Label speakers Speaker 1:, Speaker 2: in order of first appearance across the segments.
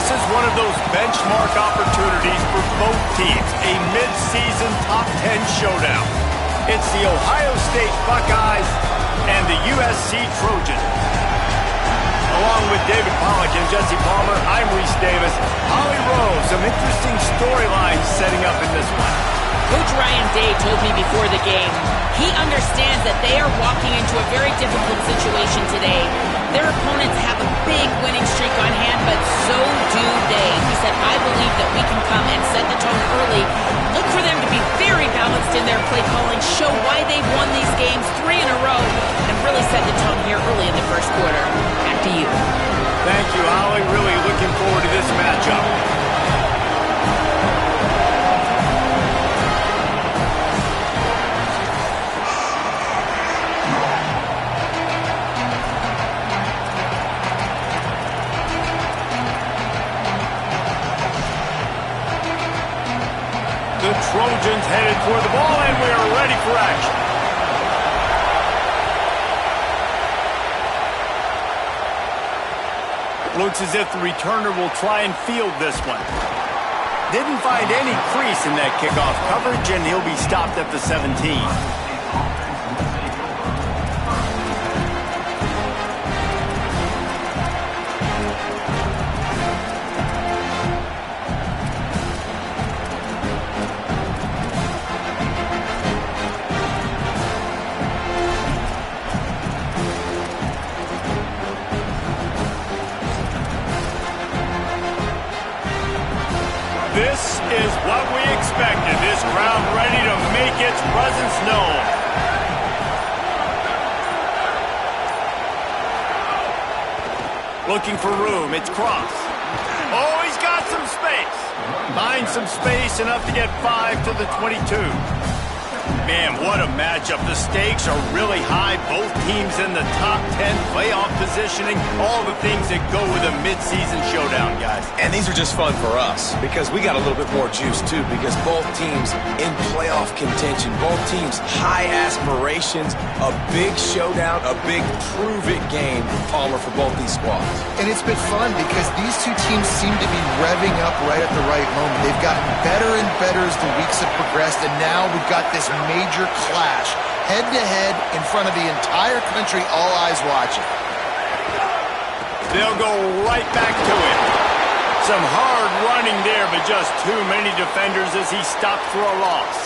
Speaker 1: This is one of those benchmark opportunities for both teams, a mid-season top 10 showdown. It's the Ohio State Buckeyes and the USC Trojans. Along with David Pollack and Jesse Palmer, I'm Reese Davis. Holly Rowe, some interesting storylines setting up in this one.
Speaker 2: Coach Ryan Day told me before the game, he understands that they are walking into a very difficult situation today. Their opponents have a big winning streak on hand, but so do they. He said, I believe that we can come and set the tone early. Look for them to be very balanced in their play calling, show why they've won these games 3 in a row, and really set the tone here early in the first quarter. Back to you.
Speaker 1: Thank you, Holly. Really looking forward to this matchup. The Trojans headed toward the ball, and we are ready for action. Looks as if the returner will try and field this one. Didn't find any crease in that kickoff coverage, and he'll be stopped at the 17. This is what we expected. This crowd ready to make its presence known. Looking for room. It's Cross. Oh, he's got some space. Finds some space, enough to get 5 to the 22. Man, what a matchup. The stakes are really high. Both teams in the top 10, playoff positioning, all the things that go with a midseason showdown, guys.
Speaker 3: And these are just fun for us because we got a little bit more juice, too, because both teams in playoff contention, both teams high aspirations, a big showdown, a big prove-it game, Palmer, for both these squads.
Speaker 4: And it's been fun because these two teams seem to be revving up right at the right moment. They've gotten better and better as the weeks have progressed, and now we've got this major clash, head-to-head in front of the entire country, all eyes watching.
Speaker 1: They'll go right back to it. Some hard running there, but just too many defenders as he stopped for a loss.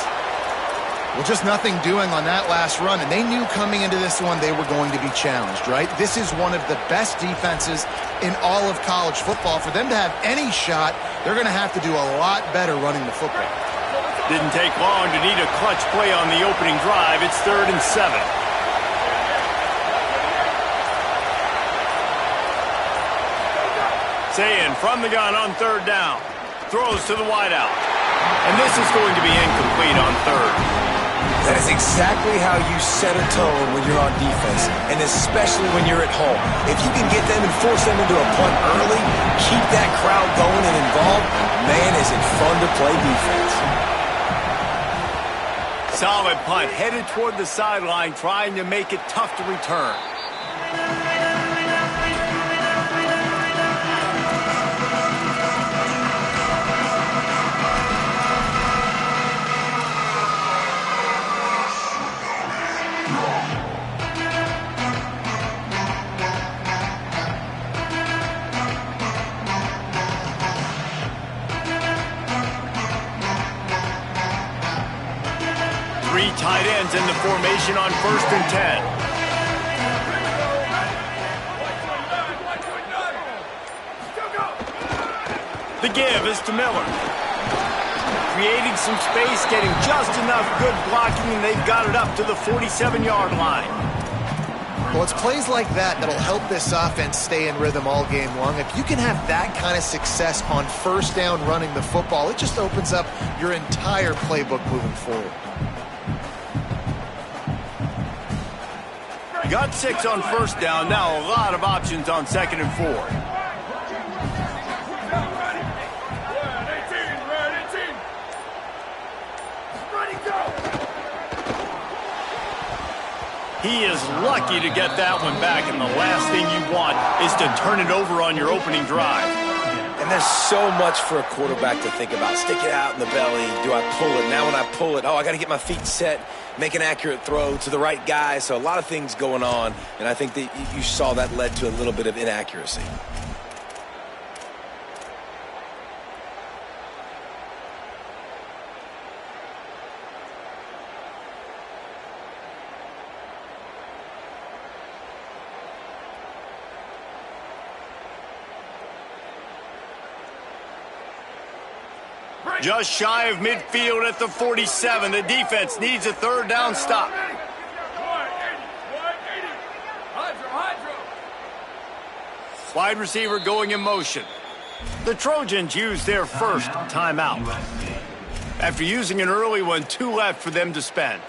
Speaker 4: Well, just nothing doing on that last run, and they knew coming into this one they were going to be challenged, right? This is one of the best defenses in all of college football. For them to have any shot, they're going to have to do a lot better running the football.
Speaker 1: Didn't take long to need a clutch play on the opening drive. It's 3rd and 7. Sayin from the gun on 3rd down. Throws to the wideout. And this is going to be incomplete on 3rd.
Speaker 3: That is exactly how you set a tone when you're on defense, and especially when you're at home. If you can get them and force them into a punt early, keep that crowd going and involved, man, is it fun to play defense.
Speaker 1: Solid punt, headed toward the sideline, trying to make it tough to return. Three tight ends in the formation on 1st and 10. The give is to Miller. Creating some space, getting just enough good blocking, and they've got it up to the 47-yard line.
Speaker 4: Well, it's plays like that that'll help this offense stay in rhythm all game long. If you can have that kind of success on 1st down running the football, it just opens up your entire playbook moving forward.
Speaker 1: Got 6 on 1st down. Now a lot of options on 2nd and 4. He is lucky to get that one back, and the last thing you want is to turn it over on your opening drive.
Speaker 4: And
Speaker 3: And there's so much for a quarterback to think about. Stick it out in the belly. Do I pull it? Now when I pull it, I got to get my feet set, make an accurate throw to the right guy. So a lot of things going on, and I think that you saw that led to a little bit of inaccuracy.
Speaker 1: Just shy of midfield at the 47. The defense needs a third down stop. Wide receiver going in motion. The Trojans use their first timeout. After using an early one, 2 left for them to spend.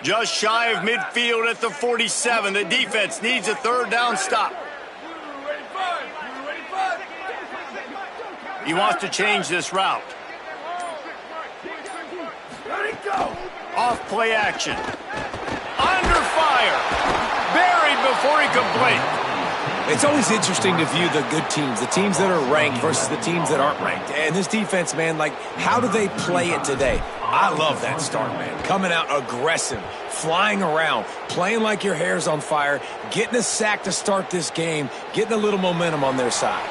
Speaker 1: Just shy of midfield at the 47. The defense needs a third down stop. He wants to change this route. Off play action. Under fire. Buried before he could blink.
Speaker 3: It's always interesting to view the good teams, the teams that are ranked versus the teams that aren't ranked. And this defense, man, like, how do they play it today? I love that start, man. Coming out aggressive, flying around, playing like your hair's on fire, getting a sack to start this game, getting a little momentum on their side.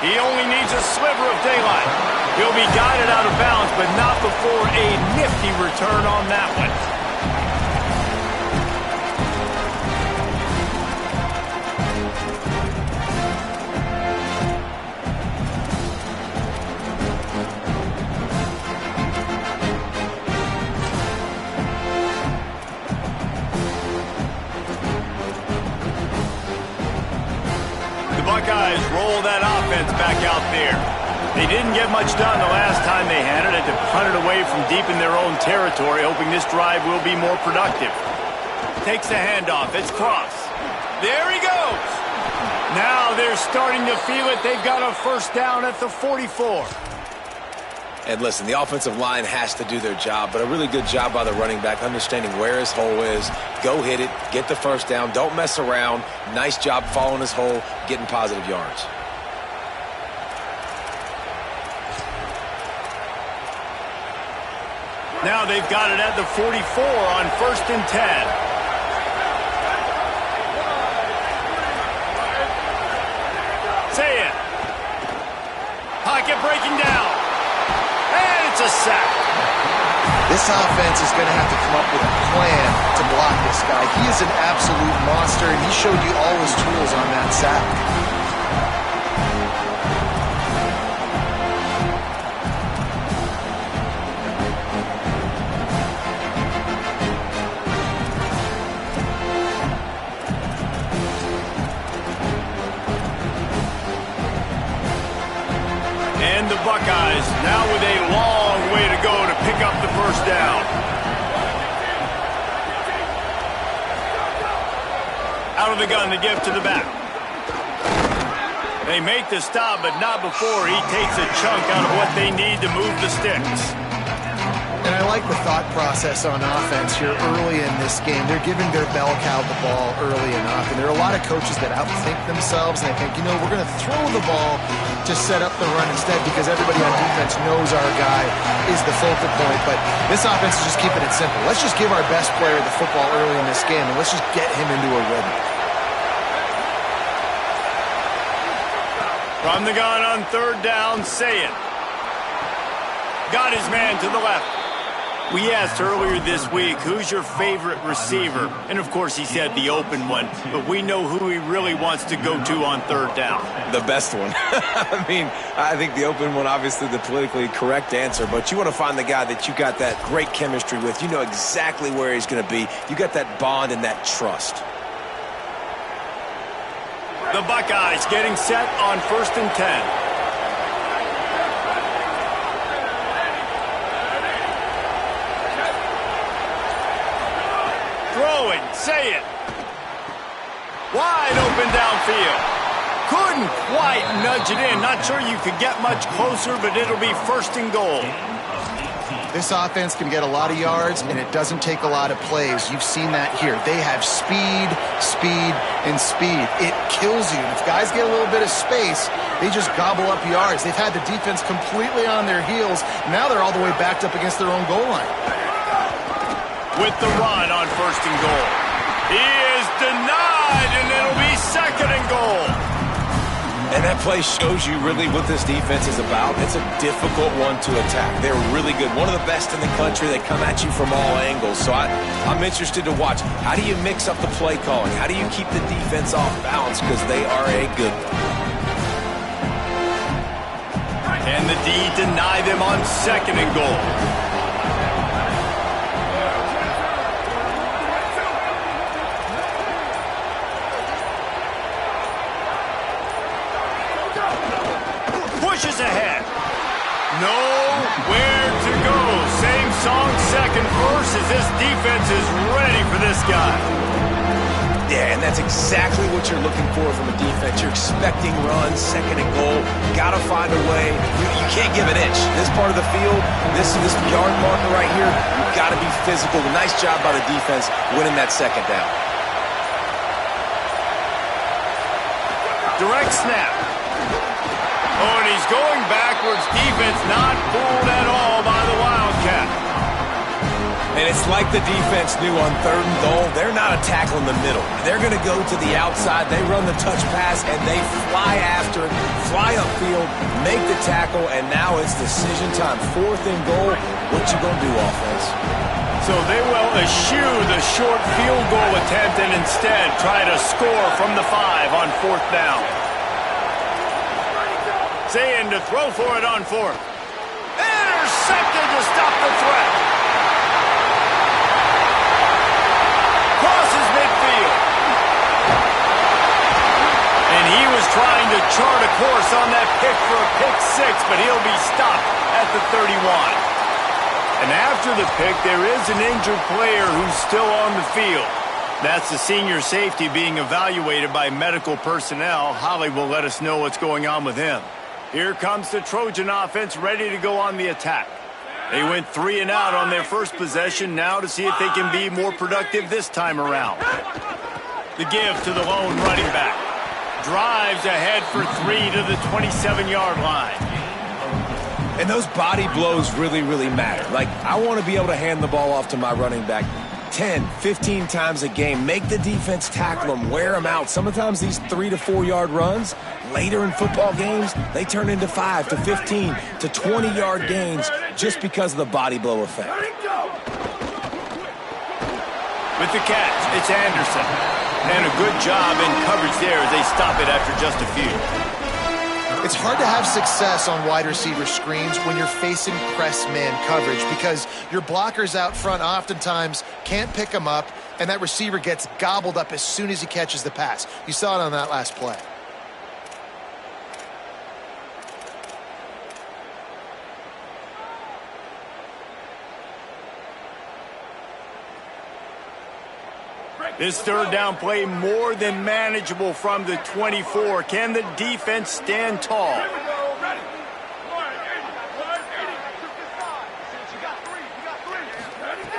Speaker 1: He only needs a sliver of daylight. He'll be guided out of bounds, but not before a nifty return on that one. Buckeyes roll that offense back out there. They didn't get much done the last time they had it. Had to punt it away from deep in their own territory, hoping this drive will be more productive. Takes the handoff. It's Cross. There he goes. Now they're starting to feel it. They've got a first down at the 44.
Speaker 3: And listen, the offensive line has to do their job, but a really good job by the running back, understanding where his hole is. Go hit it, get the first down, don't mess around. Nice job following his hole, getting positive yards.
Speaker 1: Now they've got it at the 44 on 1st and 10. Say it. Pocket breaking down. And it's a sack.
Speaker 4: This offense is going to have to come up with a plan to block this guy. He is an absolute monster, and he showed you all his tools on that sack.
Speaker 1: And the Buckeyes now with a long way to go to pick up the first down. Out of the gun to give to the back. They make the stop, but not before he takes a chunk out of what they need to move the sticks.
Speaker 4: And I like the thought process on offense here early in this game. They're giving their bell cow the ball early enough. And there are a lot of coaches that outthink themselves, and they think, you know, we're going to throw the ball to set up the run instead because everybody on defense knows our guy is the focal point. But this offense is just keeping it simple. Let's just give our best player the football early in this game, and let's just get him into a rhythm.
Speaker 1: From the gun on 3rd down, Say it. Got his man to the left. We asked earlier this week, who's your favorite receiver? And, of course, he said the open one. But we know who he really wants to go to on 3rd down.
Speaker 3: The best one. I mean, I think the open one, obviously the politically correct answer. But you want to find the guy that you got that great chemistry with. You know exactly where he's going to be. You got that bond and that trust.
Speaker 1: The Buckeyes getting set on 1st and 10. Throwing, Say it. Wide open downfield. Couldn't quite nudge it in. Not sure you could get much closer, but it'll be 1st and goal.
Speaker 4: This offense can get a lot of yards, and it doesn't take a lot of plays. You've seen that here. They have speed, speed, and speed. It kills you. And if guys get a little bit of space, they just gobble up yards. They've had the defense completely on their heels. Now they're all the way backed up against their own goal line.
Speaker 1: With the run on 1st and goal. He is denied, and it'll be 2nd and goal.
Speaker 3: And that play shows you really what this defense is about. It's a difficult one to attack. They're really good. One of the best in the country. They come at you from all angles. So I'm interested to watch. How do you mix up the play calling? How do you keep the defense off balance? Because they are a good one.
Speaker 1: And the D deny them on 2nd and goal. Pushes ahead. Nowhere to go. Same song, 2nd verse, as this defense is ready for this guy.
Speaker 3: Yeah, and that's exactly what you're looking for from a defense. You're expecting runs, 2nd and goal. Got to find a way. You can't give an inch. This part of the field, this yard marker right here, you've got to be physical. Nice job by the defense winning that 2nd down.
Speaker 1: Direct snap. Oh, and he's going backwards. Defense not fooled at all by the Wildcat.
Speaker 3: And it's like the defense knew on 3rd and goal, they're not a tackle in the middle. They're going to go to the outside. They run the touch pass, and they fly after it, fly upfield, make the tackle, and now it's decision time. 4th and goal. What you going to do, offense?
Speaker 1: So they will eschew the short field goal attempt and instead try to score from the 5 on 4th down. Zayin to throw for it on 4th. Intercepted to stop the threat. Crosses midfield. And he was trying to chart a course on that pick for a pick 6, but he'll be stopped at the 31. And after the pick, there is an injured player who's still on the field. That's the senior safety being evaluated by medical personnel. Holly will let us know what's going on with him. Here comes the Trojan offense ready to go on the attack. They went 3 and out on their first possession, now to see if they can be more productive this time around. The give to the lone running back. Drives ahead for 3 to the 27-yard line.
Speaker 3: And those body blows really, really matter. Like, I want to be able to hand the ball off to my running back 10, 15 times a game. Make the defense tackle them, wear them out. Sometimes these 3 to 4 yard runs, later in football games, they turn into 5 to 15 to 20-yard gains just because of the body blow effect.
Speaker 1: With the catch, it's Anderson. And a good job in coverage there as they stop it after just a few.
Speaker 4: It's hard to have success on wide receiver screens when you're facing press man coverage because your blockers out front oftentimes can't pick them up, and that receiver gets gobbled up as soon as he catches the pass. You saw it on that last play.
Speaker 1: This 3rd down play more than manageable from the 24. Can the defense stand tall?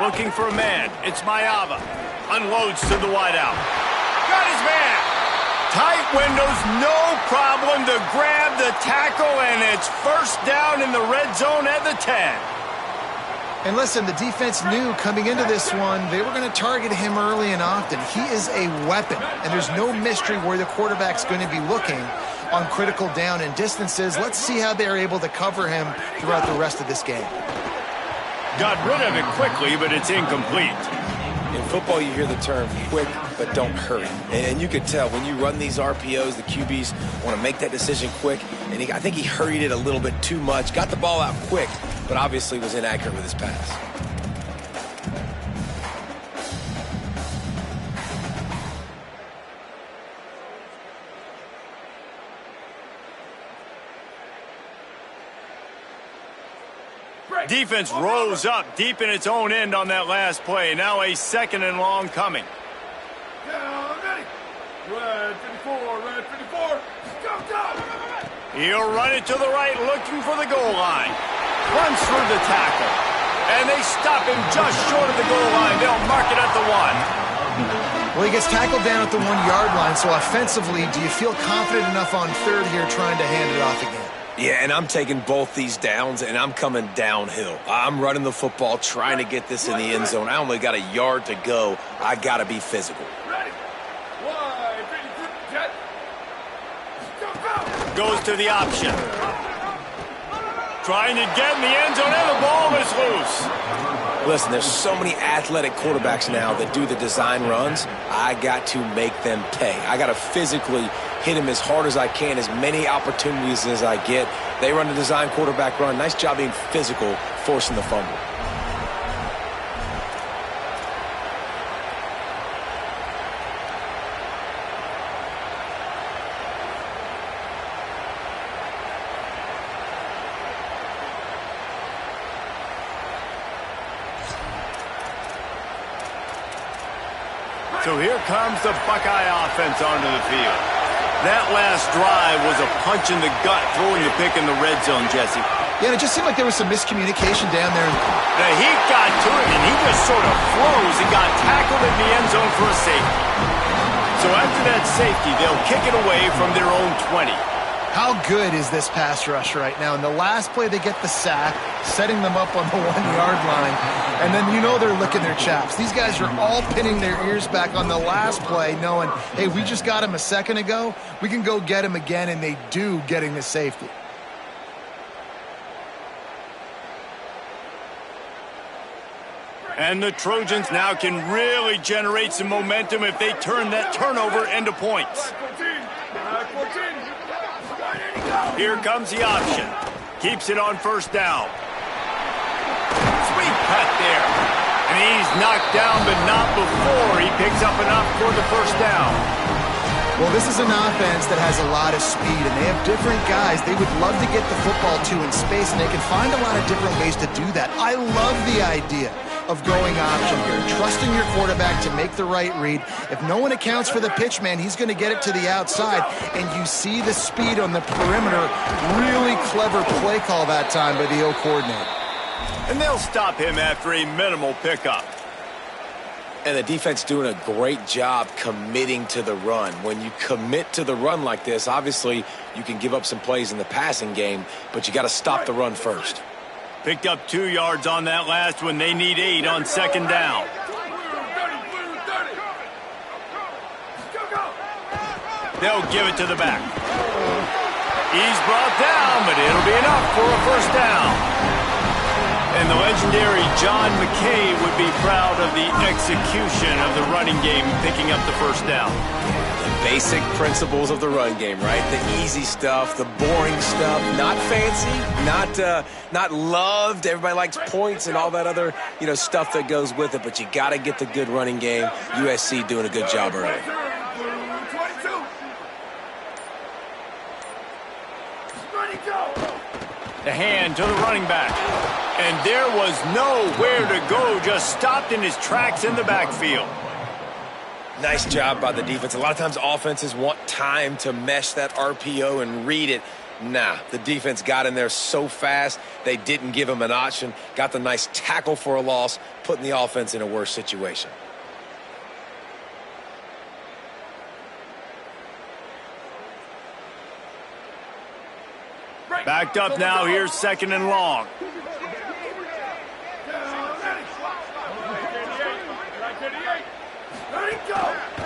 Speaker 1: Looking for a man. It's Mayava. Unloads to the wideout. Got his man. Tight windows, no problem to grab the tackle, and it's 1st down in the red zone at the 10.
Speaker 4: And listen, the defense knew coming into this one, they were going to target him early and often. He is a weapon, and there's no mystery where the quarterback's going to be looking on critical down and distances. Let's see how they're able to cover him throughout the rest of this game.
Speaker 1: Got rid of it quickly, but it's incomplete.
Speaker 3: In football, you hear the term quick, but don't hurry. And you could tell when you run these RPOs, the QBs want to make that decision quick. And I think he hurried it a little bit too much. Got the ball out quick, but obviously was inaccurate with his pass.
Speaker 1: Defense rose up deep in its own end on that last play. Now a 2nd and long coming.
Speaker 5: Red 54, red 54. Go, go!
Speaker 1: He'll run it to the right, looking for the goal line. Runs through the tackle. And they stop him just short of the goal line. They'll mark it at the 1.
Speaker 4: Well, he gets tackled down at the 1-yard line, so offensively, do you feel confident enough on third here trying to hand it off again?
Speaker 3: Yeah, and I'm taking both these downs, and I'm coming downhill. I'm running the football, trying to get this in the end zone. I only got a yard to go. I got to be physical.
Speaker 5: Ready. 1, 2, 3, jet. Go, go.
Speaker 1: Goes to the option. Trying to get in the end zone, and the ball is loose.
Speaker 3: Listen, there's so many athletic quarterbacks now that do the design runs. I got to make them pay. I got to physically hit him as hard as I can, as many opportunities as I get. They run the design quarterback run. Nice job being physical, forcing the fumble.
Speaker 1: So here comes the Buckeye offense onto the field. That last drive was a punch in the gut, throwing the pick in the red zone, Jesse.
Speaker 4: Yeah, it just seemed like there was some miscommunication down there.
Speaker 1: The heat got to him, and he just sort of froze and got tackled in the end zone for a safety. So after that safety, they'll kick it away from their own 20.
Speaker 4: How good is this pass rush right now? In the last play, they get the sack, setting them up on the 1-yard line, and then you know they're licking their chops. These guys are all pinning their ears back on the last play, knowing, hey, we just got him a second ago. We can go get him again, and they do, getting the safety.
Speaker 1: And the Trojans now can really generate some momentum if they turn that turnover into points.
Speaker 5: 14.
Speaker 1: Here comes the option. Keeps it on first down. Sweet cut there. And he's knocked down, but not before he picks up enough for the first down.
Speaker 4: Well, this is an offense that has a lot of speed, and they have different guys they would love to get the football to in space, and they can find a lot of different ways to do that. I love the idea of going option here, trusting your quarterback to make the right read. If no one accounts for the pitch man, he's going to get it to the outside, and you see the speed on the perimeter. Really clever play call that time by the O coordinator.
Speaker 1: And they'll stop him after a minimal pickup.
Speaker 3: And the defense doing a great job committing to the run. When you commit to the run like this, obviously you can give up some plays in the passing game, but you got to stop the run first.
Speaker 1: Picked up 2 yards on that last one. They need 8 on second down. They'll give it to the back. He's brought down, but it'll be enough for a first down. And the legendary John McKay would be proud of the execution of the running game, picking up the first down.
Speaker 3: The basic principles of the run game, right? The easy stuff, the boring stuff, not fancy, not loved. Everybody likes points and all that other, stuff that goes with it, but you got to get the good running game. USC doing a good job early.
Speaker 1: The hand to the running back. And there was nowhere to go, just stopped in his tracks in the backfield.
Speaker 3: Nice job by the defense. A lot of times offenses want time to mesh that RPO and read it. Nah, the defense got in there so fast, they didn't give him an option. Got the nice tackle for a loss, putting the offense in a worse situation.
Speaker 1: Backed up now, here's second and long.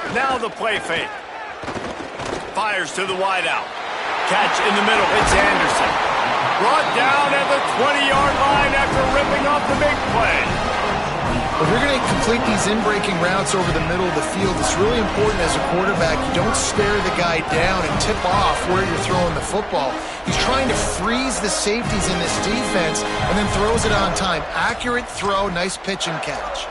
Speaker 1: Now the play fake. Fires to the wideout. Catch in the middle, it's Anderson. Brought down at the 20-yard line after ripping off the big play.
Speaker 4: If you're going to complete these in-breaking routes over the middle of the field, it's really important as a quarterback you don't stare the guy down and tip off where you're throwing the football. He's trying to freeze the safeties in this defense and then throws it on time. Accurate throw, nice pitch and catch.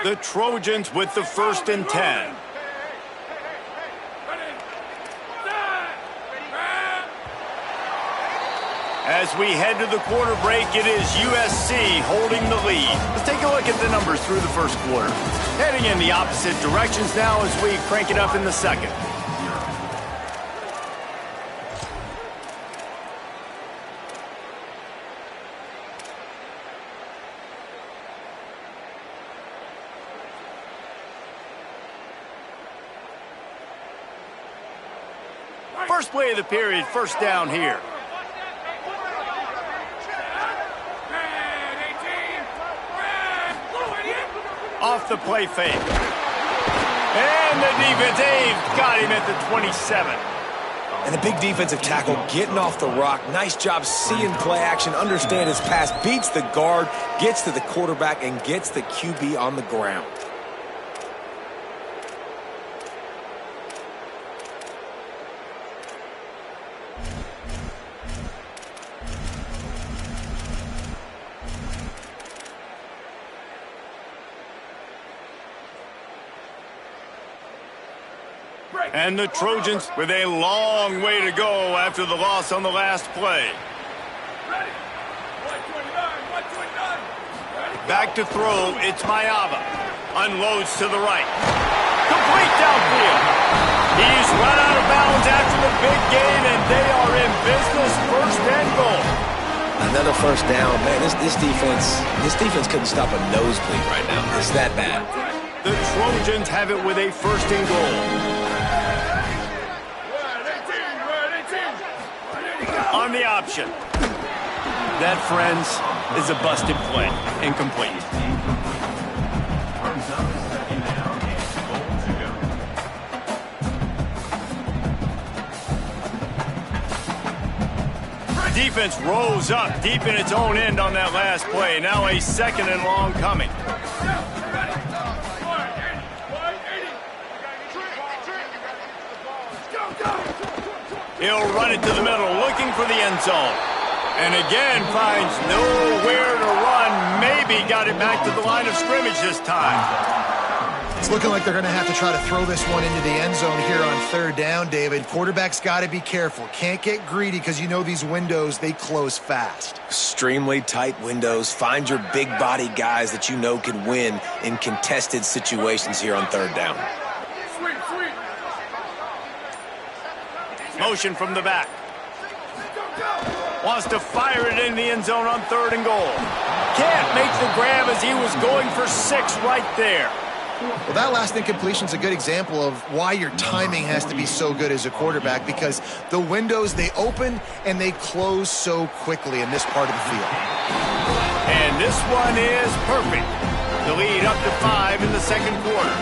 Speaker 1: The Trojans with the 1st and 10. As we head to the quarter break, it is USC holding the lead. Let's take a look at the numbers through the first quarter. Heading in the opposite directions now as we crank it up in the second. First play of the period, first down here. Off the play fake. And the defense, they've got him at the 27.
Speaker 3: And the big defensive tackle getting off the rock. Nice job seeing play action, understand his pass, beats the guard, gets to the quarterback, and gets the QB on the ground.
Speaker 1: And the Trojans with a long way to go after the loss on the last play. Back to throw, it's Mayava. Unloads to the right. Complete downfield. He's run out of bounds after the big gain, and they are in business, first and goal.
Speaker 3: Another first down. Man, this defense couldn't stop a nosebleed right now. It's that bad.
Speaker 1: The Trojans have it with a first and goal. On the option. That, friends, is a busted play. Incomplete. Defense rose up deep in its own end on that last play. Now a second and long coming. He'll run it to the middle, looking for the end zone. And again, finds nowhere to run. Maybe got it back to the line of scrimmage this time.
Speaker 4: It's looking like they're going to have to try to throw this one into the end zone here on third down, David. Quarterback's got to be careful. Can't get greedy because you know these windows, they close fast.
Speaker 3: Extremely tight windows. Find your big body guys that you know can win in contested situations here on third down.
Speaker 1: Motion from the back. Wants to fire it in the end zone on third and goal. Can't make the grab as he was going for 6 right there.
Speaker 4: Well, that last incompletion is a good example of why your timing has to be so good as a quarterback, because the windows, they open and they close so quickly in this part of the field.
Speaker 1: And this one is perfect. The lead up to 5 in the second quarter.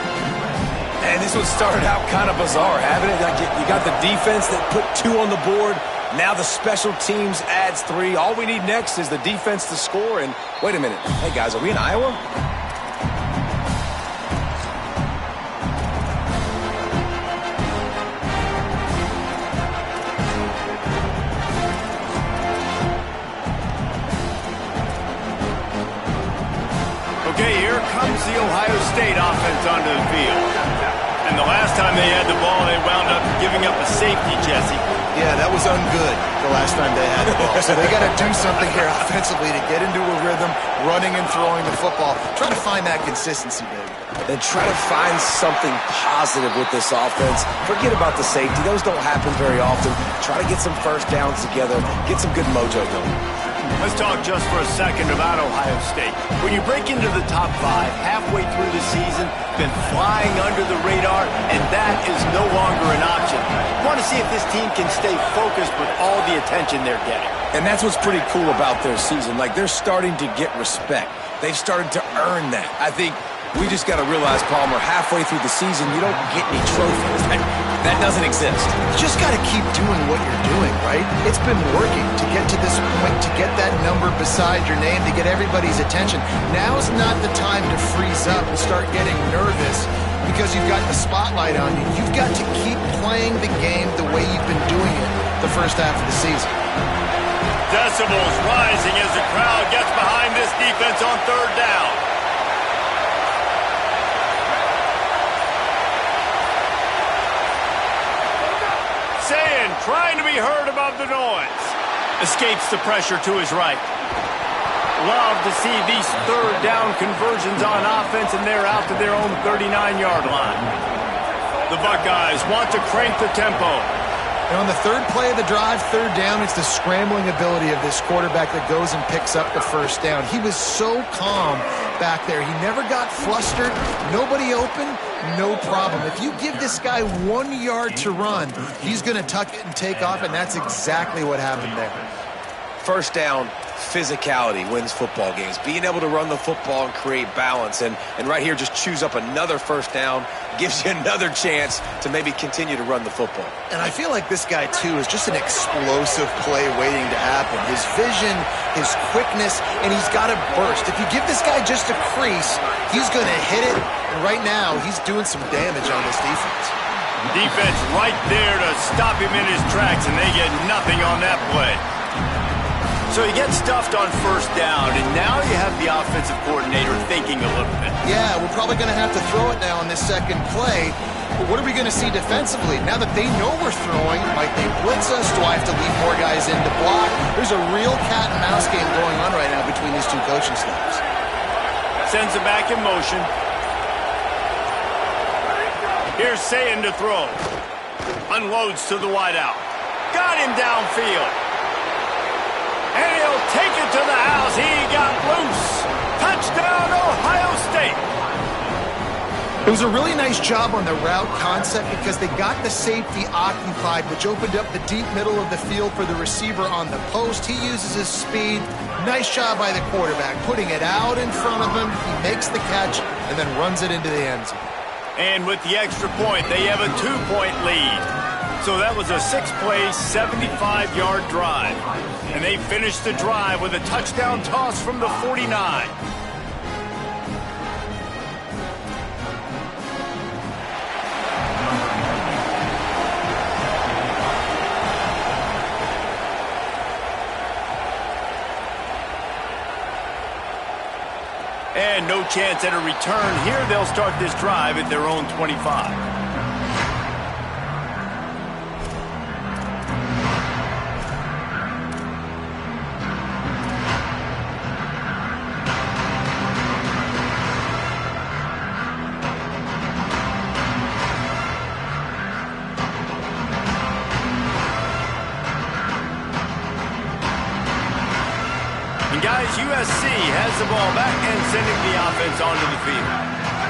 Speaker 3: And this one started out kind of bizarre, haven't it? Like you got the defense that put 2 on the board. Now the special teams adds 3. All we need next is the defense to score. And wait a minute. Hey, guys, are we in Iowa?
Speaker 1: Okay, here comes the Ohio State offense onto the field. And the last time they had the ball, they wound up giving up a safety, Jesse.
Speaker 4: Yeah, that was ungood the last time they had the ball. So they got to do something here offensively to get into a rhythm, running and throwing the football. Try to find that consistency, baby.
Speaker 3: Then try to find something positive with this offense. Forget about the safety. Those don't happen very often. Try to get some first downs together. Get some good mojo going.
Speaker 1: Let's talk just for a second about Ohio State. When you break into the top 5 halfway through the season, been flying under the radar, and that is no longer an option. You want to see if this team can stay focused with all the attention they're getting.
Speaker 3: And that's what's pretty cool about their season. Like, they're starting to get respect. They've started to earn that. I think we just got to realize, Palmer, halfway through the season, you don't get any trophies. That doesn't exist.
Speaker 4: You just got to keep doing what you're doing, right? It's been working to get to this point, to get that number beside your name, to get everybody's attention. Now's not the time to freeze up and start getting nervous because you've got the spotlight on you. You've got to keep playing the game the way you've been doing it the first half of the season.
Speaker 1: Decibels rising as the crowd gets behind this defense on third down. Trying to be heard above the noise. Escapes the pressure to his right. Love to see these third down conversions on offense, and they're out to their own 39-yard line. The Buckeyes want to crank the tempo.
Speaker 4: And on the third play of the drive, third down, it's the scrambling ability of this quarterback that goes and picks up the first down. He was so calm back there. He never got flustered, nobody open, no problem. If you give this guy 1 yard to run, he's going to tuck it and take off, and that's exactly what happened there.
Speaker 3: First down, physicality wins football games. Being able to run the football and create balance. And right here, just choose up another first down, gives you another chance to maybe continue to run the football.
Speaker 4: And I feel like this guy, too, is just an explosive play waiting to happen. His vision, his quickness, and he's got a burst. If you give this guy just a crease, he's going to hit it. And right now, he's doing some damage on this defense.
Speaker 1: Defense right there to stop him in his tracks, and they get nothing on that play. So he gets stuffed on first down, and now you have the offensive coordinator thinking a little bit.
Speaker 4: Yeah, we're probably going to have to throw it now on this second play. But what are we going to see defensively? Now that they know we're throwing, might they blitz us? Do I have to leave more guys in to block? There's a real cat and mouse game going on right now between these two coaching staffs.
Speaker 1: Sends it back in motion. Here's Sayin to throw. Unloads to the wideout. Got him downfield. And he'll take it to the house. He got loose. Touchdown, Ohio State.
Speaker 4: It was a really nice job on the route concept because they got the safety occupied, which opened up the deep middle of the field for the receiver on the post. He uses his speed. Nice job by the quarterback, putting it out in front of him. He makes the catch and then runs it into the end zone.
Speaker 1: And with the extra point, they have a 2-point lead. So that was a 6-play, 75-yard drive. And they finished the drive with a touchdown toss from the 49. And no chance at a return here. They'll start this drive at their own 25. Guys, USC has the ball back and sending the offense onto the field.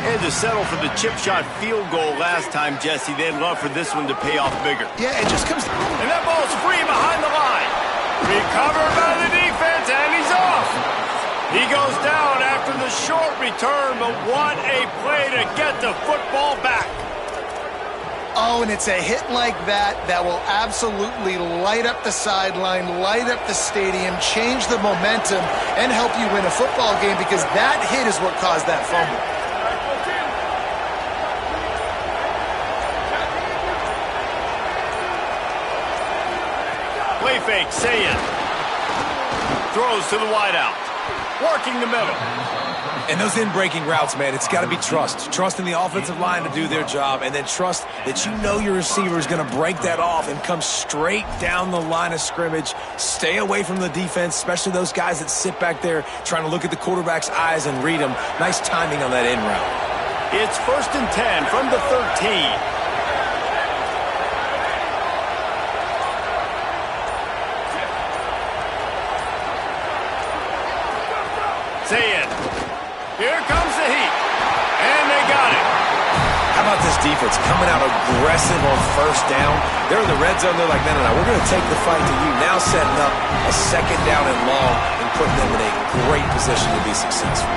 Speaker 1: Had to settle for the chip shot field goal last time, Jesse. They'd love for this one to pay off bigger.
Speaker 4: Yeah, it just comes...
Speaker 1: And that ball's free behind the line. Recovered by the defense, and he's off. He goes down after the short return, but what a play to get the football back.
Speaker 4: Oh, and it's a hit like that that will absolutely light up the sideline, light up the stadium, change the momentum, and help you win a football game because that hit is what caused that fumble.
Speaker 1: Play fake, Sayin. Throws to the wideout. Working the middle.
Speaker 3: And those in-breaking routes, man, it's got to be trust. Trust in the offensive line to do their job, and then trust that you know your receiver is going to break that off and come straight down the line of scrimmage. Stay away from the defense, especially those guys that sit back there trying to look at the quarterback's eyes and read them. Nice timing on that in route.
Speaker 1: It's 1st and 10 from the 13. Sayin. Here comes the heat. And they got it.
Speaker 3: How about this defense coming out aggressive on first down? They're in the red zone. They're like, no, we're going to take the fight to you. Now setting up a second down and long and putting them in a great position to be successful.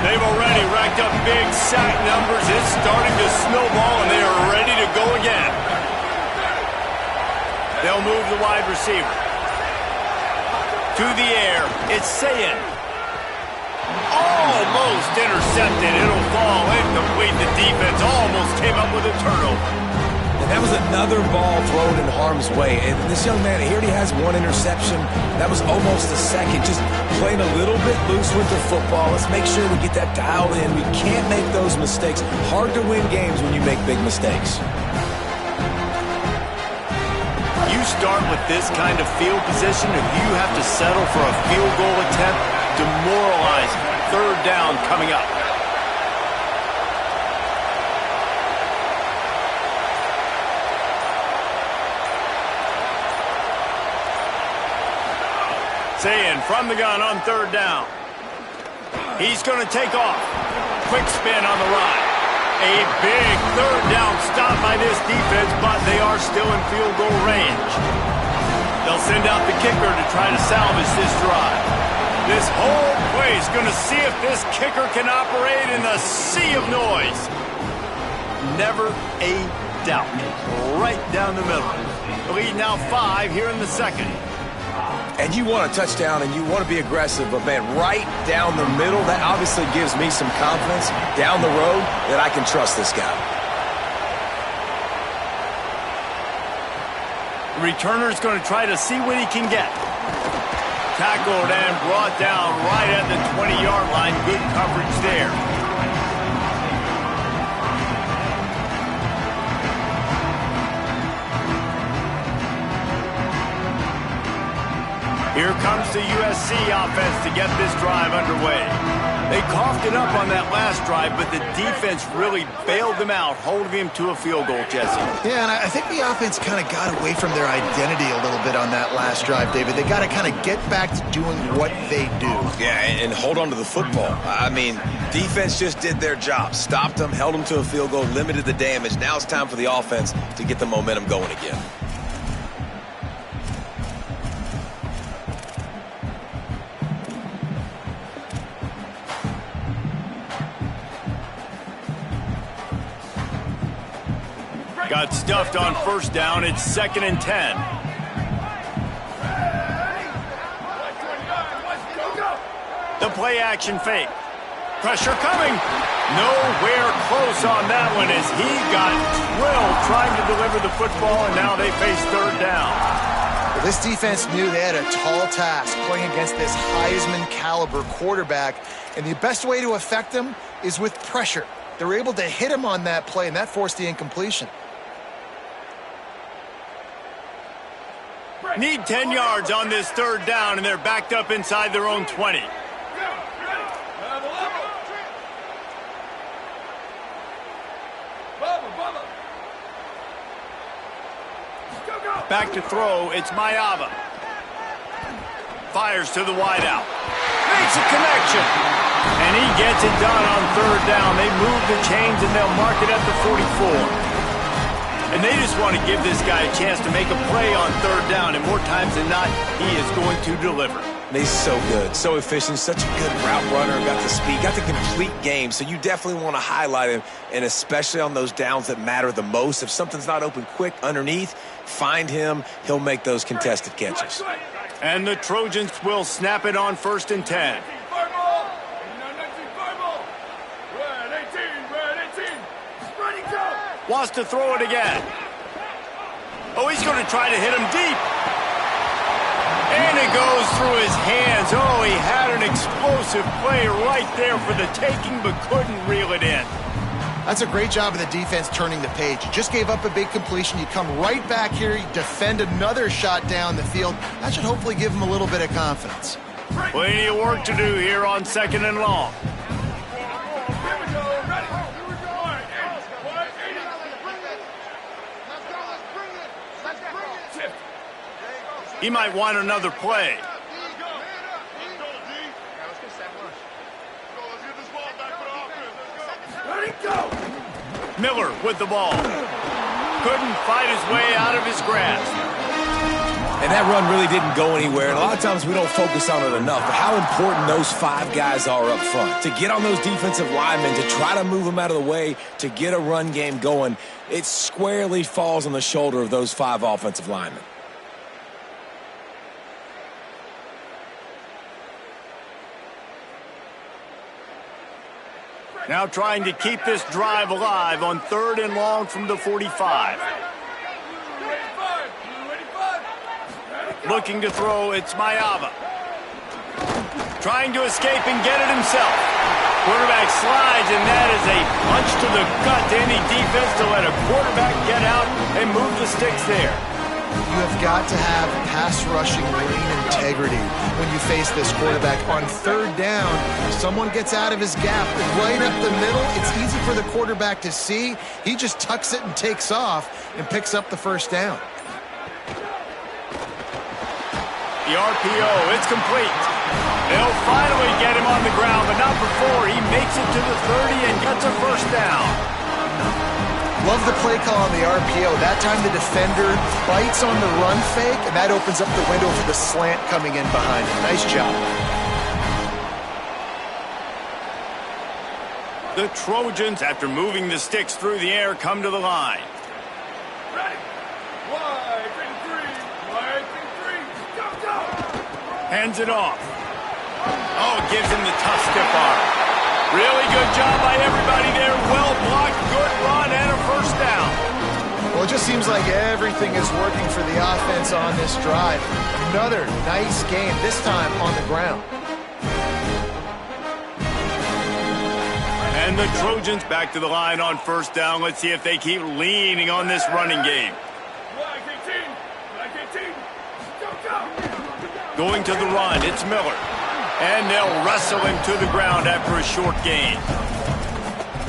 Speaker 1: They've already racked up big sack numbers. It's starting to snowball, and they are ready to go again. They'll move the wide receiver. To the air, it's Sayin. Almost intercepted. It'll fall incomplete. The defense almost came up with a turnover.
Speaker 3: And that was another ball thrown in harm's way. And this young man, he already has one interception. That was almost a second. Just playing a little bit loose with the football. Let's make sure we get that dialed in. We can't make those mistakes. Hard to win games when you make big mistakes.
Speaker 1: You start with this kind of field position, if you have to settle for a field goal attempt, demoralizing. 3rd down coming up. Sayin from the gun on 3rd down. He's going to take off. Quick spin on the ride. A big third down stop by this defense, but they are still in field goal range. They'll send out the kicker to try to salvage this drive. This whole play is going to see if this kicker can operate in the sea of noise. Never a doubt. Right down the middle. The lead now 5 here in the second.
Speaker 3: And you want a touchdown and you want to be aggressive, but man, right down the middle, that obviously gives me some confidence down the road that I can trust this guy.
Speaker 1: The returner's going to try to see what he can get. Tackled and brought down right at the 20-yard line. Good coverage there. Here comes the USC offense to get this drive underway. They coughed it up on that last drive, but the defense really bailed them out, holding them to a field goal, Jesse.
Speaker 4: Yeah, and I think the offense kind of got away from their identity a little bit on that last drive, David. They got to kind of get back to doing what they do.
Speaker 3: Yeah, and hold on to the football. I mean, defense just did their job. Stopped them, held them to a field goal, limited the damage. Now it's time for the offense to get the momentum going again.
Speaker 1: Got stuffed on first down. It's 2nd and 10. The play action fake. Pressure coming. Nowhere close on that one as he got drilled trying to deliver the football, and now they face third down.
Speaker 4: Well, this defense knew they had a tall task playing against this Heisman caliber quarterback, and the best way to affect him is with pressure. They were able to hit him on that play, and that forced the incompletion.
Speaker 1: Need 10 yards on this third down, and they're backed up inside their own 20. Back to throw, it's Mayava. Fires to the wideout. Makes a connection. And he gets it done on third down. They move the chains, and they'll mark it at the 44. And they just want to give this guy a chance to make a play on third down, and more times than not, he is going to deliver.
Speaker 3: And he's so good, so efficient, such a good route runner, got the speed, got the complete game, so you definitely want to highlight him, and especially on those downs that matter the most. If something's not open quick underneath, find him, he'll make those contested catches.
Speaker 1: And the Trojans will snap it on 1st and 10. Wants to throw it again. Oh, he's going to try to hit him deep. And it goes through his hands. Oh, he had an explosive play right there for the taking, but couldn't reel it in.
Speaker 4: That's a great job of the defense turning the page. You just gave up a big completion. You come right back here, you defend another shot down the field. That should hopefully give him a little bit of confidence.
Speaker 1: Plenty of work to do here on 2nd and long. He might want another play. Miller with the ball. Couldn't fight his way out of his grasp.
Speaker 3: And that run really didn't go anywhere. And a lot of times we don't focus on it enough. But how important those 5 guys are up front. To get on those defensive linemen, to try to move them out of the way, to get a run game going, it squarely falls on the shoulder of those 5 offensive linemen.
Speaker 1: Now trying to keep this drive alive on 3rd and long from the 45. Looking to throw, it's Mayava. Trying to escape and get it himself. Quarterback slides, and that is a punch to the gut to any defense to let a quarterback get out and move the sticks there.
Speaker 4: You have got to have pass rushing lane integrity when you face this quarterback. On 3rd down, someone gets out of his gap right up the middle. It's easy for the quarterback to see. He just tucks it and takes off and picks up the 1st down.
Speaker 1: The RPO, it's complete. They'll finally get him on the ground, but not before he makes it to the 30 and gets a first down.
Speaker 4: Love the play call on the RPO. That time the defender bites on the run fake, and that opens up the window for the slant coming in behind him. Nice job.
Speaker 1: The Trojans, after moving the sticks through the air, come to the line.
Speaker 5: Ready? Wide and three. Go, go.
Speaker 1: Hands it off. Oh, gives him the tough stiff arm. Really good job by everybody there. Well blocked, good run, and a first down.
Speaker 4: Well, it just seems like everything is working for the offense on this drive. Another nice game, this time on the ground.
Speaker 1: And the Trojans back to the line on first down. Let's see if they keep leaning on this running game.
Speaker 5: Wide 18. Go, go.
Speaker 1: Going to the run, it's Miller. And they'll wrestle him to the ground after a short gain.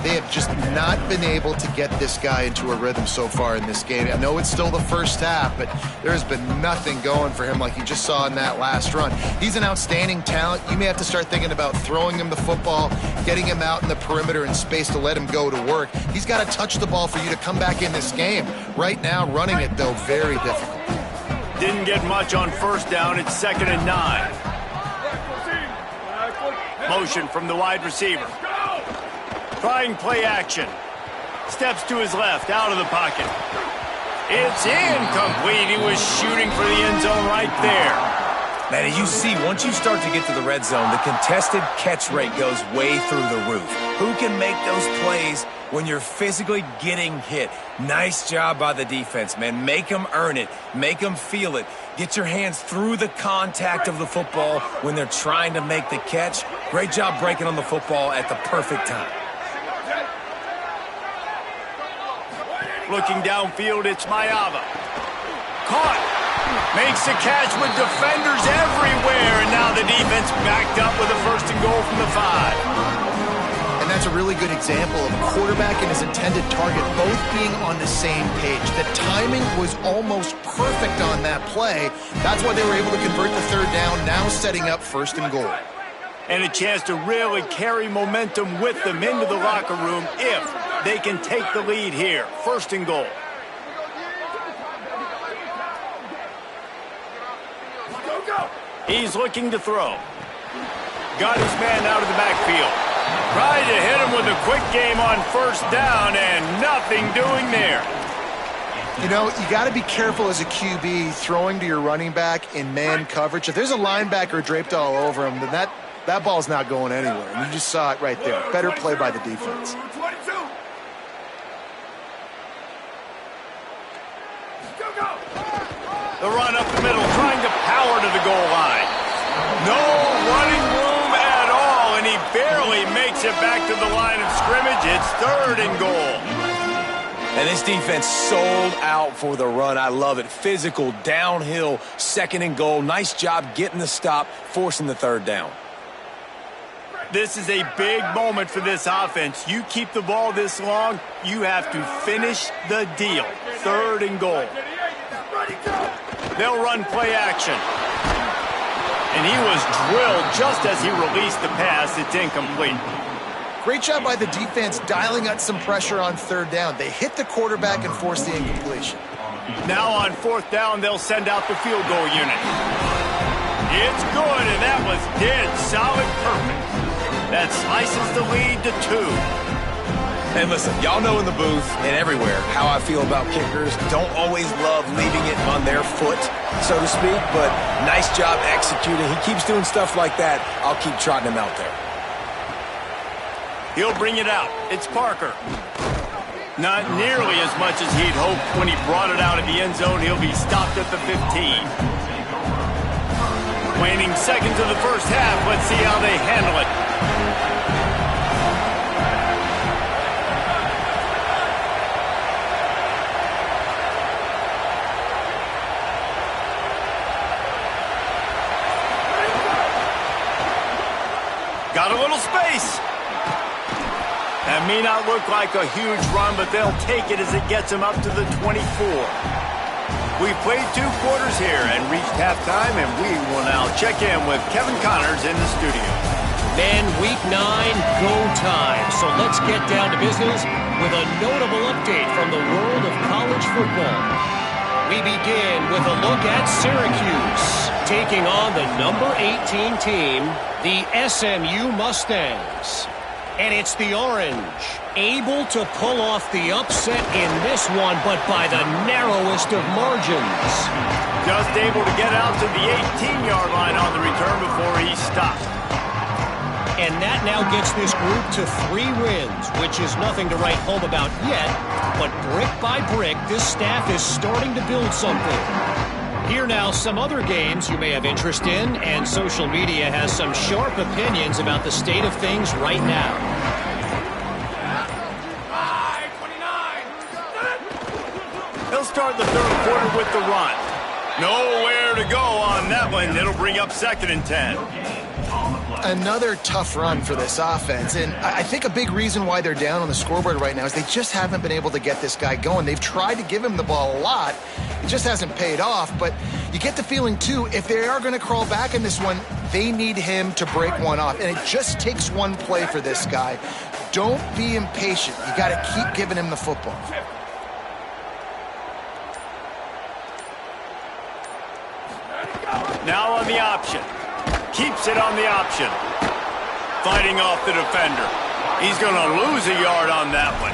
Speaker 4: They have just not been able to get this guy into a rhythm so far in this game. I know it's still the first half, but there has been nothing going for him like you just saw in that last run. He's an outstanding talent. You may have to start thinking about throwing him the football, getting him out in the perimeter in space to let him go to work. He's got to touch the ball for you to come back in this game. Right now, running it, though, very difficult.
Speaker 1: Didn't get much on first down. It's 2nd and 9. Motion from the wide receiver. Trying play action. Steps to his left, out of the pocket. It's incomplete. He was shooting for the end zone right there.
Speaker 3: Man, as you see, once you start to get to the red zone, the contested catch rate goes way through the roof. Who can make those plays when you're physically getting hit? Nice job by the defense, man. Make them earn it. Make them feel it. Get your hands through the contact of the football when they're trying to make the catch. Great job breaking on the football at the perfect time.
Speaker 1: Looking downfield, it's Mayava. Caught. Makes the catch with defenders everywhere, and now the defense backed up with a 1st and goal from the 5.
Speaker 4: And that's a really good example of a quarterback and his intended target both being on the same page. The timing was almost perfect on that play. That's why they were able to convert the 3rd down, now setting up 1st and goal.
Speaker 1: And a chance to really carry momentum with them into the locker room if they can take the lead here. 1st and goal. He's looking to throw. Got his man out of the backfield. Tried to hit him with a quick game on 1st down, and nothing doing there.
Speaker 4: You know, you got to be careful as a QB throwing to your running back in man coverage. If there's a linebacker draped all over him, then that ball's not going anywhere. And you just saw it right there. Better play by the defense.
Speaker 5: 22.
Speaker 1: The run up the middle, trying to power to the goal line. No running room at all, and he barely makes it back to the line of scrimmage. It's 3rd and goal.
Speaker 3: And this defense sold out for the run. I love it. Physical, downhill, 2nd and goal. Nice job getting the stop, forcing the 3rd down.
Speaker 1: This is a big moment for this offense. You keep the ball this long, you have to finish the deal. 3rd and goal. They'll run play action. And he was drilled just as he released the pass. It's incomplete.
Speaker 4: Great job by the defense dialing up some pressure on 3rd down. They hit the quarterback and forced the incompletion.
Speaker 1: Now on 4th down, they'll send out the field goal unit. It's good, and that was dead solid perfect. That slices the lead to 2.
Speaker 3: And listen, y'all know in the booth and everywhere how I feel about kickers. Don't always love leaving it on their foot, so to speak, but nice job executing. He keeps doing stuff like that. I'll keep trotting him out there.
Speaker 1: He'll bring it out. It's Parker. Not nearly as much as he'd hoped when he brought it out of the end zone. He'll be stopped at the 15. Waning seconds of the first half. Let's see how they handle it. Got a little space. That may not look like a huge run, but they'll take it as it gets them up to the 24. We've played 2 quarters here and reached halftime, and we will now check in with Kevin Connors in the studio.
Speaker 6: Men, week 9, go time. So let's get down to business with a notable update from the world of college football. We begin with a look at Syracuse, taking on the number 18 team, the SMU Mustangs. And it's the Orange, able to pull off the upset in this one, but by the narrowest of margins.
Speaker 1: Just able to get out to the 18-yard line on the return before he stopped.
Speaker 6: And that now gets this group to 3 wins, which is nothing to write home about yet, but brick by brick, this staff is starting to build something. Here now, some other games you may have interest in, and social media has some sharp opinions about the state of things right now.
Speaker 1: They'll start the 3rd quarter with the run. Nowhere to go on that one. It'll bring up 2nd and 10.
Speaker 4: Another tough run for this offense, and I think a big reason why they're down on the scoreboard right now is they just haven't been able to get this guy going. They've tried to give him the ball a lot. It just hasn't paid off, but you get the feeling, too, if they are going to crawl back in this one, they need him to break one off, and it just takes one play for this guy. Don't be impatient. You got to keep giving him the football.
Speaker 1: Now on the option. Keeps it on the option. Fighting off the defender. He's going to lose a yard on that one.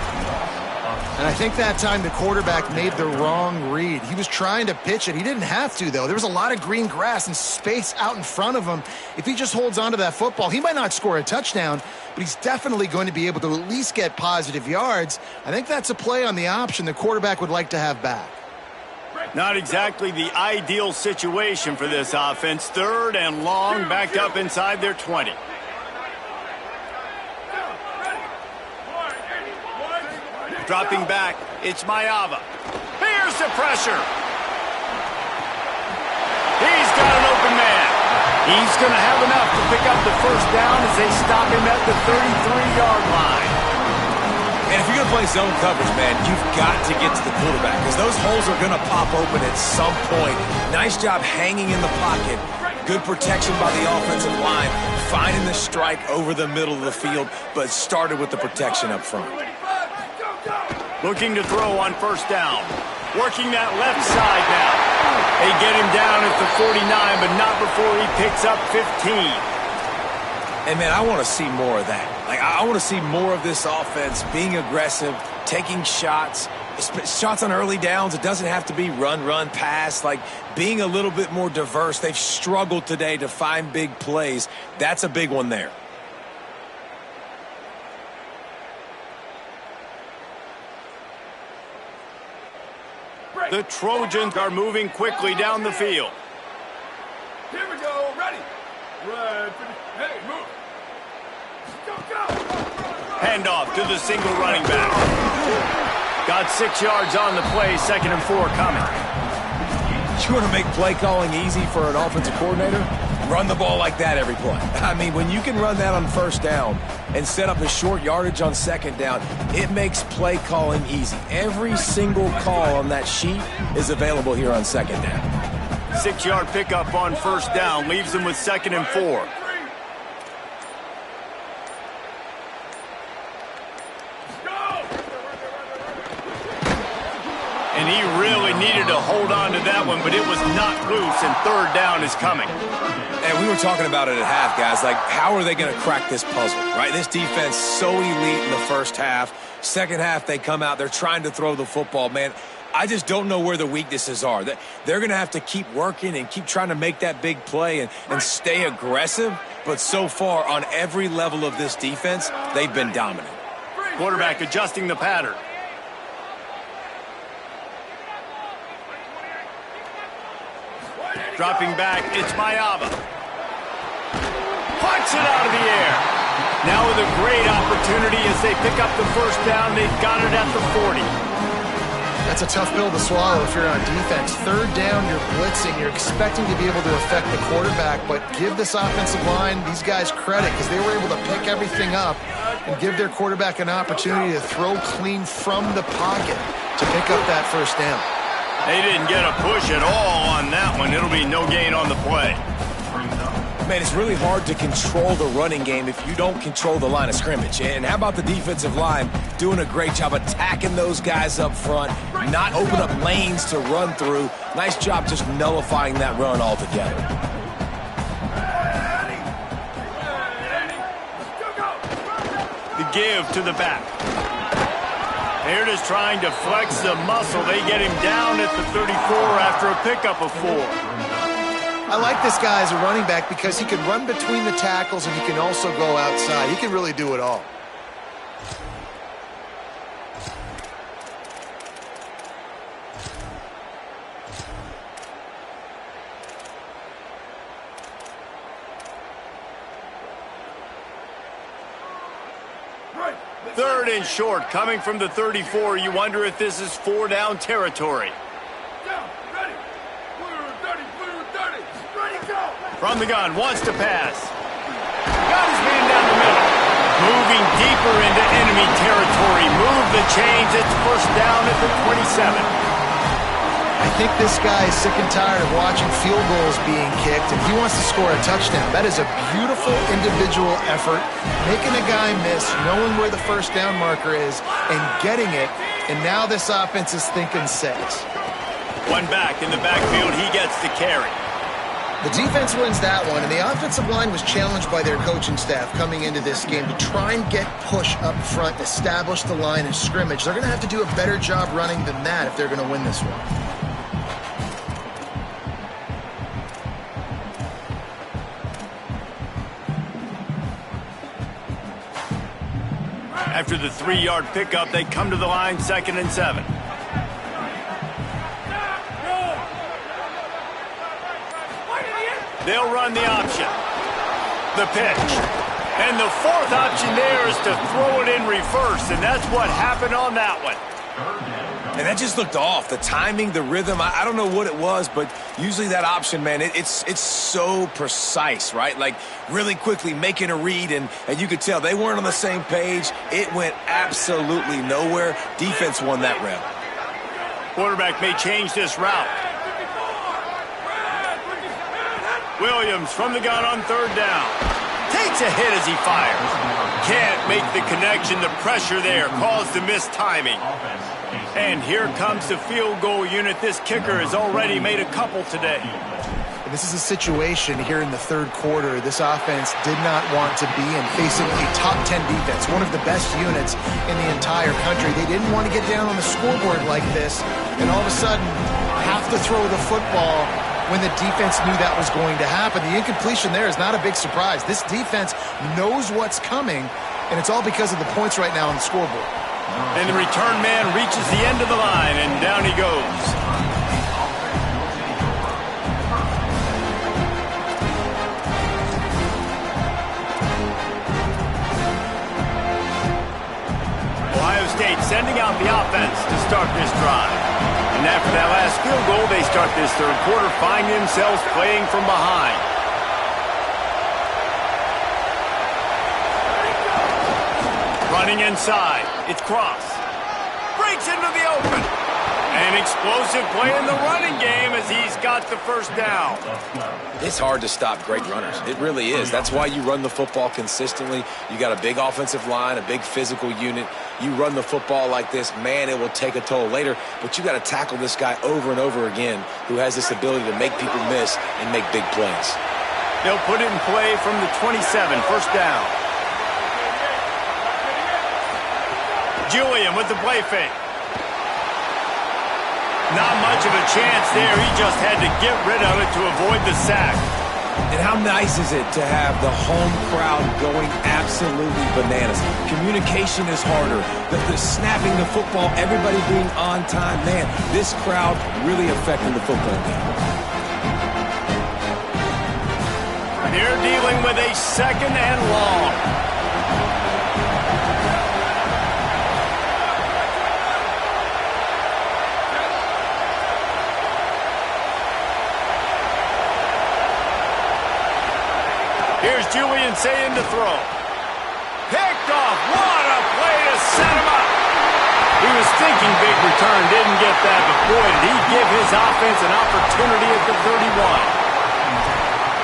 Speaker 4: And I think that time the quarterback made the wrong read. He was trying to pitch it. He didn't have to, though. There was a lot of green grass and space out in front of him. If he just holds on to that football, he might not score a touchdown, but he's definitely going to be able to at least get positive yards. I think that's a play on the option the quarterback would like to have back.
Speaker 1: Not exactly the ideal situation for this offense. 3rd and long, backed up inside their 20. Dropping back, it's Mayava. Here's the pressure. He's got an open man. He's going to have enough to pick up the 1st down as they stop him at the 33-yard line.
Speaker 3: And if you're going to play zone coverage, man, you've got to get to the quarterback because those holes are going to pop open at some point. Nice job hanging in the pocket. Good protection by the offensive line, finding the strike over the middle of the field, but started with the protection up front.
Speaker 1: Looking to throw on 1st down. Working that left side now. They get him down at the 49, but not before he picks up 15.
Speaker 3: And, man, I want to see more of that. Like, I want to see more of this offense being aggressive, taking shots on early downs. It doesn't have to be run, pass. Like, being a little bit more diverse. They've struggled today to find big plays. That's a big one there.
Speaker 1: The Trojans are moving quickly down the field.
Speaker 5: Here we go. Ready. Red. Hey, move.
Speaker 1: Handoff to the single running back. Got 6 yards on the play, 2nd and 4 coming.
Speaker 3: You want to make play calling easy for an offensive coordinator? Run the ball like that every play. I mean, when you can run that on 1st down and set up a short yardage on 2nd down, it makes play calling easy. Every single call on that sheet is available here on 2nd down.
Speaker 1: 6-yard pickup on 1st down, leaves them with 2nd and 4. And he really needed to hold on to that one, but it was knocked loose, and 3rd down is coming.
Speaker 3: And we were talking about it at half, guys. Like, how are they going to crack this puzzle, right? This defense so elite in the 1st half. 2nd half, they come out. They're trying to throw the football, man. I just don't know where the weaknesses are. They're going to have to keep working and keep trying to make that big play and stay aggressive. But so far, on every level of this defense, they've been dominant.
Speaker 1: Quarterback adjusting the pattern. Dropping back, it's Mayava. Punch it out of the air. Now with a great opportunity as they pick up the 1st down. They've got it at the 40.
Speaker 4: That's a tough pill to swallow if you're on defense. 3rd down, you're blitzing. You're expecting to be able to affect the quarterback, but give this offensive line, these guys, credit because they were able to pick everything up and give their quarterback an opportunity to throw clean from the pocket to pick up that 1st down.
Speaker 1: They didn't get a push at all on that one. It'll be no gain on the play.
Speaker 3: Man, it's really hard to control the running game if you don't control the line of scrimmage. And how about the defensive line doing a great job attacking those guys up front, not open up lanes to run through. Nice job just nullifying that run altogether.
Speaker 1: The give to the back. They're just trying to flex the muscle. They get him down at the 34 after a pickup of 4.
Speaker 4: I like this guy as a running back because he can run between the tackles and he can also go outside. He can really do it all.
Speaker 1: Third and short, coming from the 34. You wonder if this is 4-down territory. From the gun, wants to pass. Got his man down the middle. Moving deeper into enemy territory. Move the chains. It's first down at the 27.
Speaker 4: I think this guy is sick and tired of watching field goals being kicked, and he wants to score a touchdown. That is a beautiful individual effort, making a guy miss, knowing where the first down marker is, and getting it. And now this offense is thinking 6.
Speaker 1: One back in the backfield. He gets the carry.
Speaker 4: The defense wins that one, and the offensive line was challenged by their coaching staff coming into this game to try and get push up front, establish the line of scrimmage. They're going to have to do a better job running than that if they're going to win this one.
Speaker 1: After the 3-yard pickup, they come to the line, 2nd and 7. They'll run the option. The pitch. And the 4th option there is to throw it in reverse, and that's what happened on that one.
Speaker 3: And that just looked off. The timing, the rhythm, I don't know what it was, but usually that option, man, it's so precise, right? Like really quickly making a read, and you could tell they weren't on the same page. It went absolutely nowhere. Defense won that rep.
Speaker 1: Quarterback may change this route. Williams from the gun on 3rd down. Takes a hit as he fires. Can't make the connection. The pressure there caused the missed timing. And here comes the field goal unit. This kicker has already made a couple today.
Speaker 4: And this is a situation here in the 3rd quarter this offense did not want to be in, facing a top 10 defense, one of the best units in the entire country. They didn't want to get down on the scoreboard like this, and all of a sudden have to throw the football when the defense knew that was going to happen. The incompletion there is not a big surprise. This defense knows what's coming, and it's all because of the points right now on the scoreboard.
Speaker 1: And the return man reaches the end of the line, and down he goes. Ohio State sending out the offense to start this drive. And after that last field goal, they start this 3rd quarter, find themselves playing from behind. Running inside. It's Cross. Breaks into the open. An explosive play in the running game as he's got the first down.
Speaker 3: It's hard to stop great runners. It really is. That's why you run the football consistently. You got a big offensive line, a big physical unit. You run the football like this, man, it will take a toll later. But you got to tackle this guy over and over again who has this ability to make people miss and make big plays.
Speaker 1: They'll put it in play from the 27, first down. Julian with the play fake. Not much of a chance there. He just had to get rid of it to avoid the sack.
Speaker 3: And how nice is it to have the home crowd going absolutely bananas? Communication is harder. The snapping the football, everybody being on time. Man, this crowd really affecting the football game.
Speaker 1: They're dealing with a 2nd and long. Here's Julian saying to throw. Picked off. What a play to set him up. He was thinking big return, didn't get that, but boy, did he give his offense an opportunity at the 31.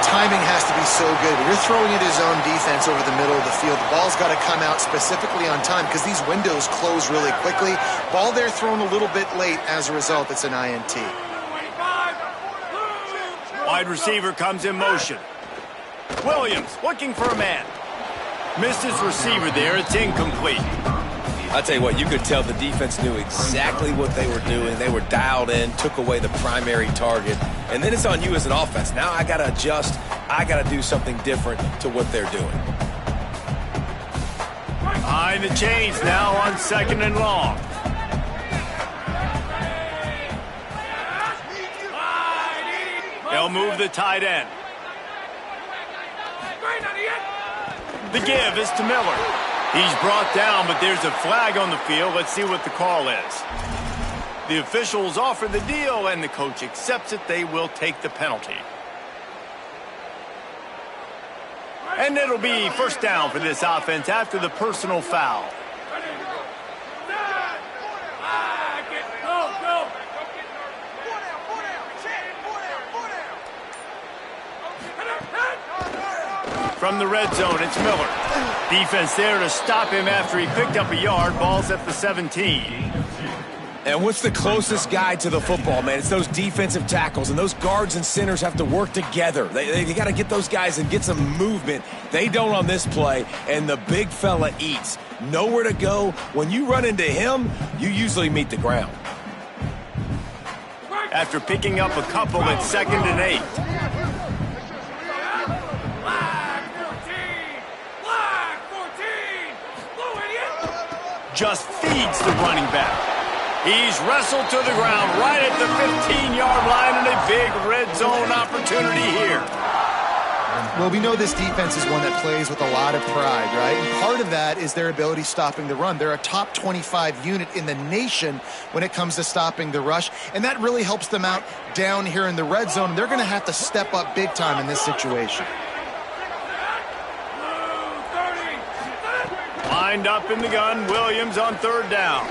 Speaker 4: Timing has to be so good. When you're throwing at his own defense over the middle of the field, the ball's got to come out specifically on time because these windows close really quickly. Ball there thrown a little bit late. As a result, it's an INT.
Speaker 1: Wide receiver comes in motion. Williams looking for a man. Missed his receiver there. It's incomplete.
Speaker 3: I'll tell you what, you could tell the defense knew exactly what they were doing. They were dialed in, took away the primary target, and then it's on you as an offense. Now I got to adjust. I got to do something different to what they're doing.
Speaker 1: Behind the chains now on 2nd and long. They'll move the tight end. The give is to Miller. He's brought down, but there's a flag on the field. Let's see what the call is. The officials offer the deal, and the coach accepts it. They will take the penalty. And it'll be first down for this offense after the personal foul. From the red zone, it's Miller. Defense there to stop him after he picked up a yard. Ball's at the 17.
Speaker 3: And what's the closest guy to the football, man? It's those defensive tackles, and those guards and centers have to work together. They got to get those guys and get some movement. They don't on this play, and the big fella eats. Nowhere to go. When you run into him, you usually meet the ground.
Speaker 1: After picking up a couple, it's 2nd and 8. Just feeds the running back. He's wrestled to the ground right at the 15-yard line, and a big red zone opportunity here.
Speaker 4: Well, we know this defense is one that plays with a lot of pride, right? And part of that is their ability stopping the run. They're a top 25 unit in the nation when it comes to stopping the rush, and that really helps them out down here in the red zone. They're going to have to step up big time in this situation.
Speaker 1: Lined up in the gun, Williams on 3rd down.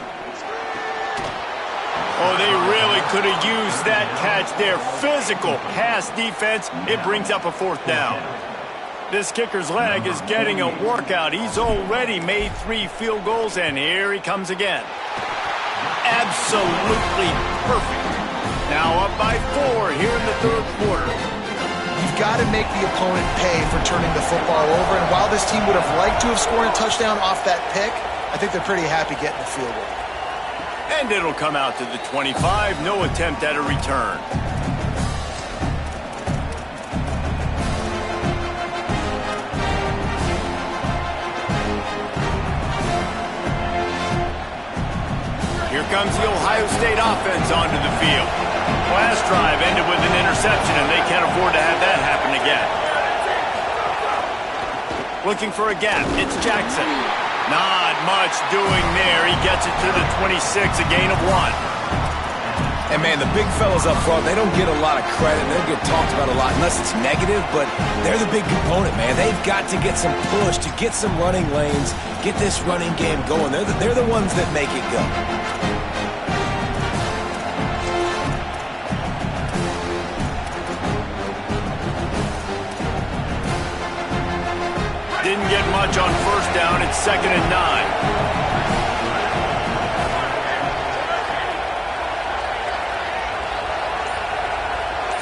Speaker 1: Oh, they really could have used that catch there. Physical pass defense. It brings up a 4th down. This kicker's leg is getting a workout. He's already made 3 field goals, and here he comes again. Absolutely perfect. Now up by 4 here in the 3rd quarter.
Speaker 4: You've got to make the opponent pay for turning the football over, and while this team would have liked to have scored a touchdown off that pick, I think they're pretty happy getting the field goal.
Speaker 1: And it'll come out to the 25. No attempt at a return. Here comes the Ohio State offense onto the field. Last drive ended with an interception, and they can't afford to have that happen again. Looking for a gap. It's Jackson. Not much doing there. He gets it to the 26, a gain of 1.
Speaker 3: And, man, the big fellas up front, they don't get a lot of credit. They don't get talked about a lot unless it's negative, but they're the big component, man. They've got to get some push, to get some running lanes, get this running game going. They're the ones that make it go.
Speaker 1: Didn't get much on 1st down. It's 2nd and 9.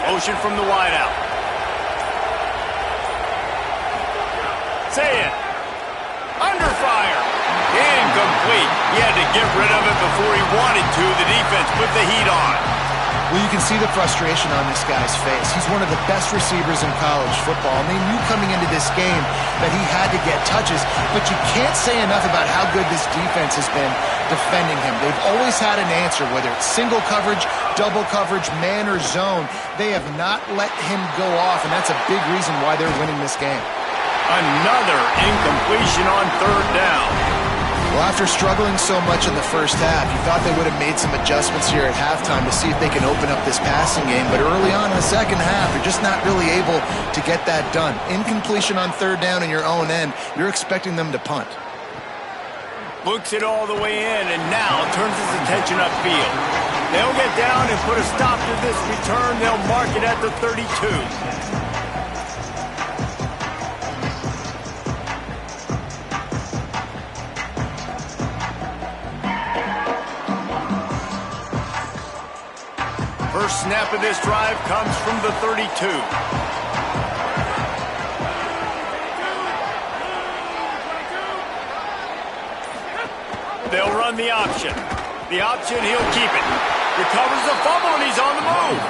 Speaker 1: Motion from the wideout. Say it. Under fire. Incomplete. He had to get rid of it before he wanted to. The defense put the heat on.
Speaker 4: Well, you can see the frustration on this guy's face. He's one of the best receivers in college football, and they knew coming into this game that he had to get touches, but you can't say enough about how good this defense has been defending him. They've always had an answer, whether it's single coverage, double coverage, man or zone. They have not let him go off, and that's a big reason why they're winning this game.
Speaker 1: Another incompletion on 3rd down.
Speaker 4: Well, after struggling so much in the first half, you thought they would have made some adjustments here at halftime to see if they can open up this passing game. But early on in the second half, they're just not really able to get that done. Incompletion on 3rd down in your own end, you're expecting them to punt.
Speaker 1: Books it all the way in, and now turns his attention upfield. They'll get down and put a stop to this return. They'll mark it at the 32. First snap of this drive comes from the 32. They'll run the option. The option, he'll keep it. Recovers the fumble, and he's on the move.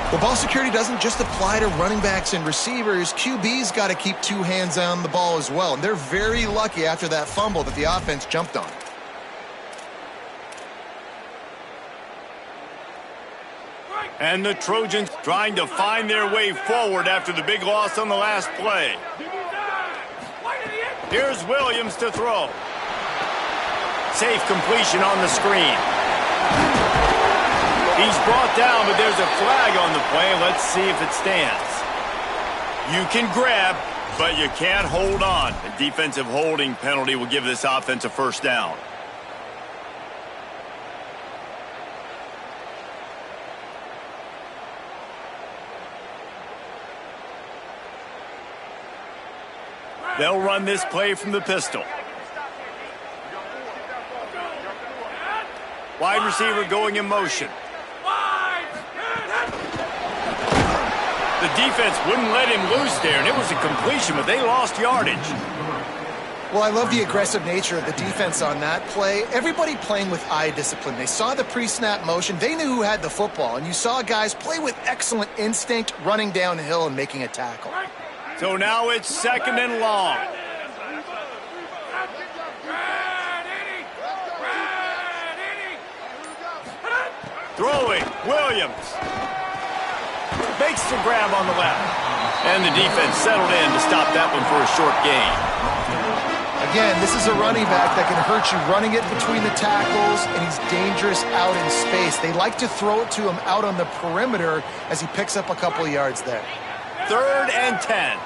Speaker 4: Well, ball security doesn't just apply to running backs and receivers. QB's got to keep two hands on the ball as well. And they're very lucky after that fumble that the offense jumped on.
Speaker 1: And the Trojans trying to find their way forward after the big loss on the last play. Here's Williams to throw. Safe completion on the screen. He's brought down, but there's a flag on the play. Let's see if it stands. You can grab, but you can't hold on. A defensive holding penalty will give this offense a first down. They'll run this play from the pistol. Wide receiver going in motion. The defense wouldn't let him loose there, and it was a completion, but they lost yardage.
Speaker 4: Well, I love the aggressive nature of the defense on that play. Everybody playing with eye discipline. They saw the pre-snap motion. They knew who had the football, and you saw guys play with excellent instinct, running downhill and making a tackle.
Speaker 1: So now it's second and long. Throwing, Williams. Makes the grab on the left. And the defense settled in to stop that one for a short gain.
Speaker 4: Again, this is a running back that can hurt you running it between the tackles, and he's dangerous out in space. They like to throw it to him out on the perimeter as he picks up a couple of yards there.
Speaker 1: 3rd and 10.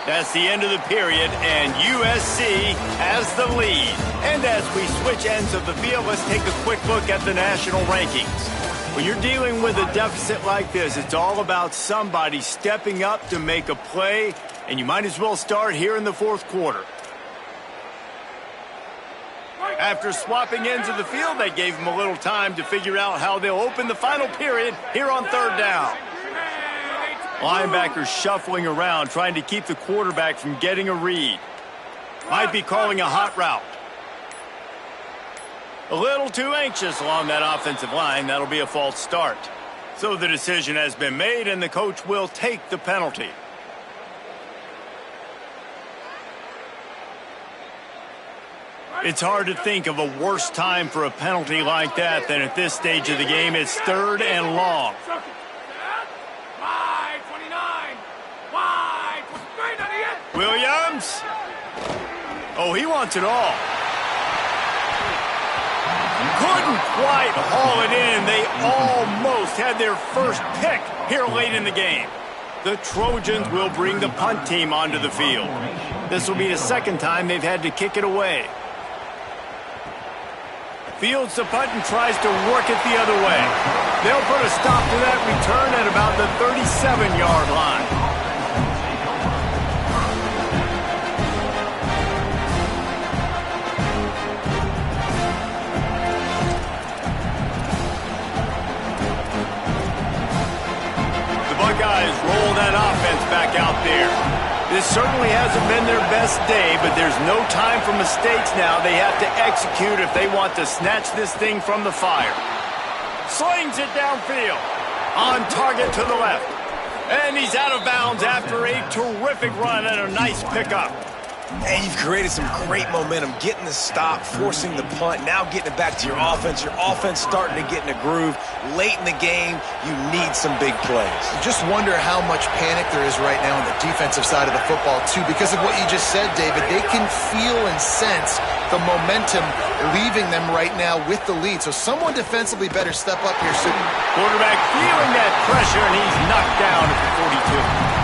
Speaker 1: That's the end of the period, and USC has the lead. And as we switch ends of the field, let's take a quick look at the national rankings. When you're dealing with a deficit like this, it's all about somebody stepping up to make a play, and you might as well start here in the 4th quarter. After swapping ends of the field, they gave them a little time to figure out how they'll open the final period here on 3rd down. Linebackers shuffling around, trying to keep the quarterback from getting a read. Might be calling a hot route. A little too anxious along that offensive line. That'll be a false start. So the decision has been made, and the coach will take the penalty. It's hard to think of a worse time for a penalty like that than at this stage of the game. It's 3rd and long. Williams. Oh, he wants it all. Couldn't quite haul it in. They almost had their first pick here late in the game. The Trojans will bring the punt team onto the field. This will be the 2nd time they've had to kick it away. Fields the punt and tries to work it the other way. They'll put a stop to that return at about the 37-yard line. Buckeyes roll that offense back out there. This certainly hasn't been their best day, but there's no time for mistakes now. They have to execute if they want to snatch this thing from the fire. Slings it downfield. On target to the left. And he's out of bounds after a terrific run and a nice pickup.
Speaker 3: And you've created some great momentum, getting the stop, forcing the punt, now getting it back to your offense. Your offense starting to get in a groove. Late in the game, you need some big plays.
Speaker 4: Just wonder how much panic there is right now on the defensive side of the football, too. Because of what you just said, David, they can feel and sense the momentum leaving them right now with the lead. So someone defensively better step up here soon.
Speaker 1: Quarterback feeling that pressure, and he's knocked down at the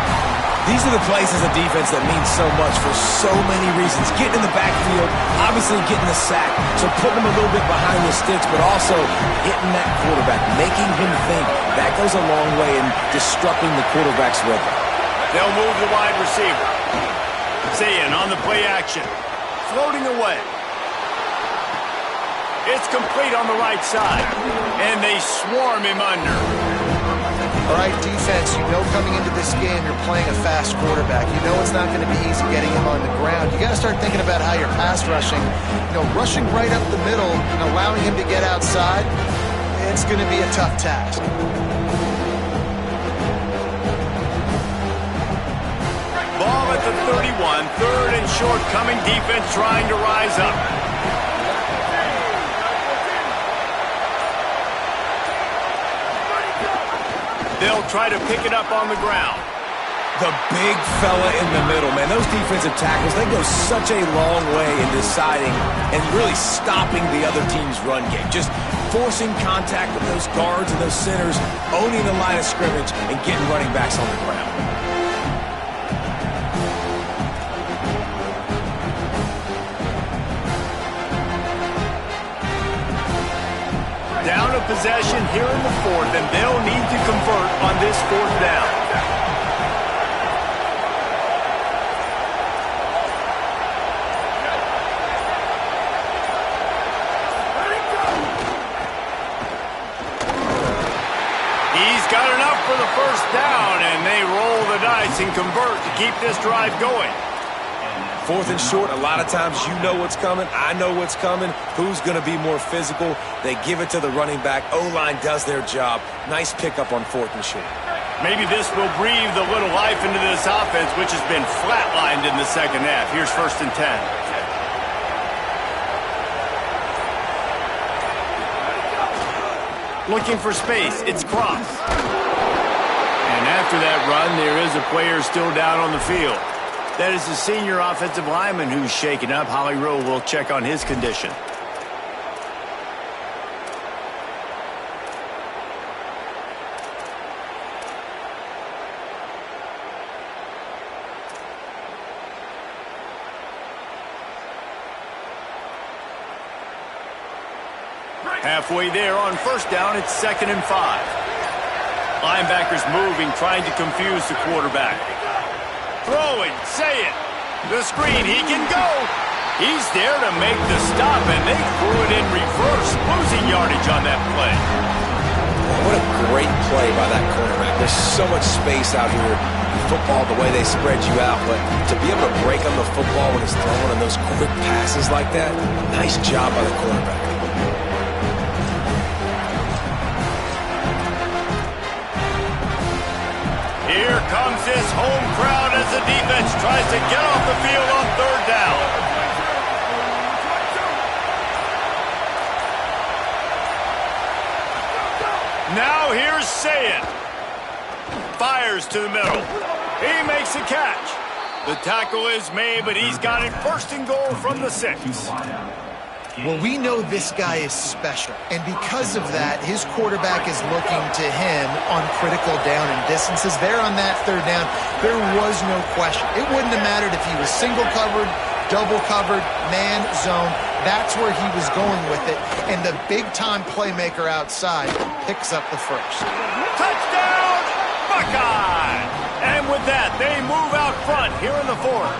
Speaker 1: 42.
Speaker 3: These are the plays as a defense that mean so much for so many reasons. Getting in the backfield, obviously getting the sack, so putting him a little bit behind the sticks, but also hitting that quarterback, making him think. That goes a long way in disrupting the quarterback's rhythm.
Speaker 1: They'll move the wide receiver. Zayin on the play action. Floating away. It's complete on the right side. And they swarm him under.
Speaker 4: All right, defense, you know coming into this game you're playing a fast quarterback. You know it's not going to be easy getting him on the ground. You got to start thinking about how you're pass rushing. Rushing right up the middle and allowing him to get outside, it's going to be a tough task.
Speaker 1: Ball at the 31, third and short, coming defense trying to rise up. They'll try to pick it up on the ground.
Speaker 3: The big fella in the middle, man. Those defensive tackles, they go such a long way in deciding and really stopping the other team's run game. Just forcing contact with those guards and those centers, owning the line of scrimmage, and getting running backs on the ground.
Speaker 1: Down a possession here in the fourth, and they'll need to convert on this fourth down. He's got enough for the first down, and they roll the dice and convert to keep this drive going.
Speaker 3: Fourth and short, a lot of times you know what's coming. I know what's coming. Who's going to be more physical? They give it to the running back. O-line does their job. Nice pickup on fourth and short.
Speaker 1: Maybe this will breathe a little life into this offense, which has been flatlined in the second half. Here's 1st and 10. Looking for space. It's Cross. And after that run, there is a player still down on the field. That is the senior offensive lineman who's shaken up. Holly Rowe will check on his condition. Halfway there on first down, it's 2nd and 5. Linebackers moving, trying to confuse the quarterback. Throwing, say it. The screen, he can go. He's there to make the stop, and they threw it in reverse, losing yardage on that play.
Speaker 3: What a great play by that quarterback. There's so much space out here in football, the way they spread you out, but to be able to break on the football when it's thrown on those quick passes like that, nice job by the quarterback.
Speaker 1: Here comes this home crowd as the defense tries to get off the field on third down. Now here's Zayin. Fires to the middle. He makes a catch. The tackle is made, but he's got it 1st and goal from the 6.
Speaker 4: Well, we know this guy is special, and because of that, his quarterback is looking to him on critical down and distances. There on that third down, there was no question. It wouldn't have mattered if he was single covered, double covered, man, zone. That's where he was going with it, and the big-time playmaker outside picks up the first.
Speaker 1: Touchdown, Buckeye! And with that, they move out front here in the fourth.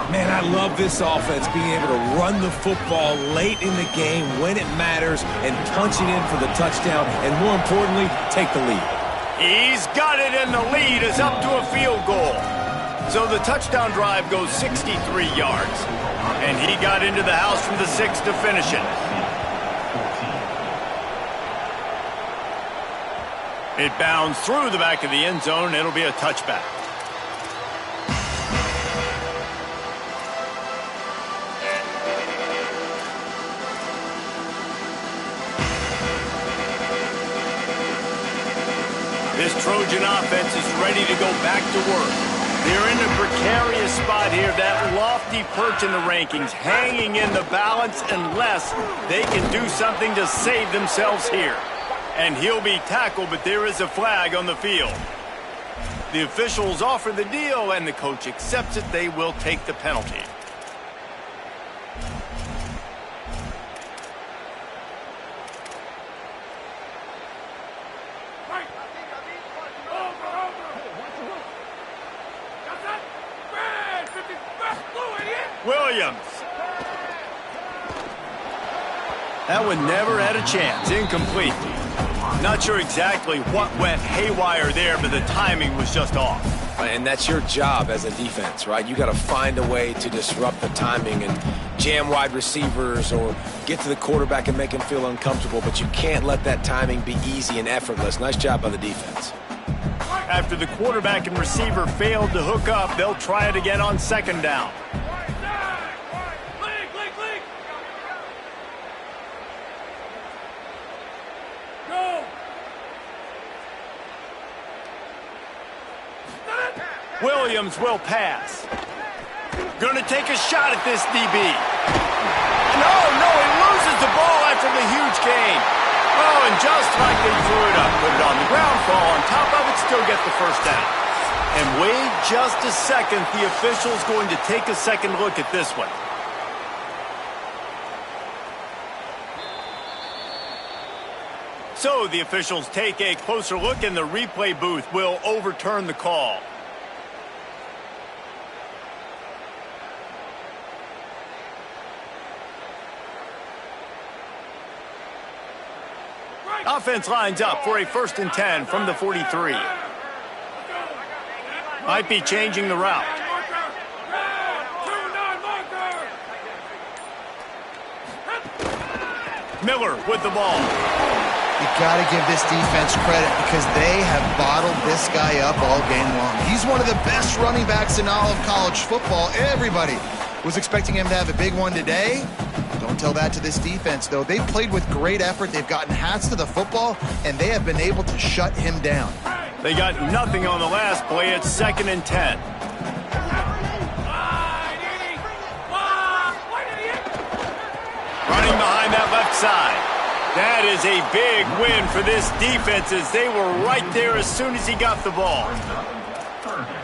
Speaker 3: Man, I love this offense, being able to run the football late in the game when it matters and punching in for the touchdown and, more importantly, take the lead.
Speaker 1: He's got it, and the lead is up to a field goal. So the touchdown drive goes 63 yards, and he got into the house from the 6 to finish it. It bounds through the back of the end zone, and it'll be a touchback. This Trojan offense is ready to go back to work. They're in a precarious spot here, that lofty perch in the rankings, hanging in the balance unless they can do something to save themselves here. And he'll be tackled, but there is a flag on the field. The officials offer the deal, and the coach accepts it. They will take the penalty. Williams. That one never had a chance. Incomplete. Not sure exactly what went haywire there, but the timing was just off.
Speaker 3: And that's your job as a defense, right? You got to find a way to disrupt the timing and jam wide receivers or get to the quarterback and make him feel uncomfortable, but you can't let that timing be easy and effortless. Nice job by the defense.
Speaker 1: After the quarterback and receiver failed to hook up, they'll try it again on second down. Williams will pass. Gonna take a shot at this DB. No, he loses the ball after the huge gain. Oh, and just like they threw it up, put it on the ground, fall on top of it, still get the first down. And wait just a second, the official's going to take a second look at this one. So the officials take a closer look, and the replay booth will overturn the call. Offense lines up for a 1st and 10 from the 43. Might be changing the route. Miller with the ball.
Speaker 4: You got to give this defense credit because they have bottled this guy up all game long. He's one of the best running backs in all of college football. Everybody was expecting him to have a big one today. Don't tell that to this defense, though. They've played with great effort. They've gotten hats to the football, and they have been able to shut him down.
Speaker 1: They got nothing on the last play. It's 2nd and 10. Running behind that left side. That is a big win for this defense as they were right there as soon as he got the ball.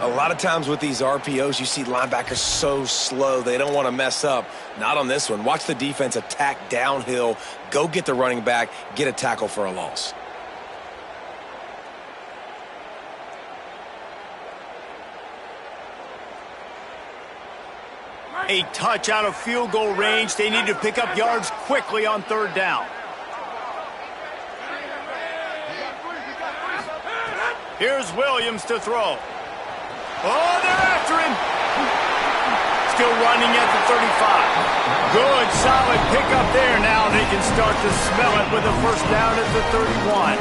Speaker 3: A lot of times with these RPOs, you see linebackers so slow, they don't want to mess up. Not on this one. Watch the defense attack downhill, go get the running back, get a tackle for a loss.
Speaker 1: A touch out of field goal range. They need to pick up yards quickly on 3rd down. Here's Williams to throw. Oh, they're after him. Still running at the 35. Good, solid pickup there. Now they can start to smell it with a 1st down at the 31.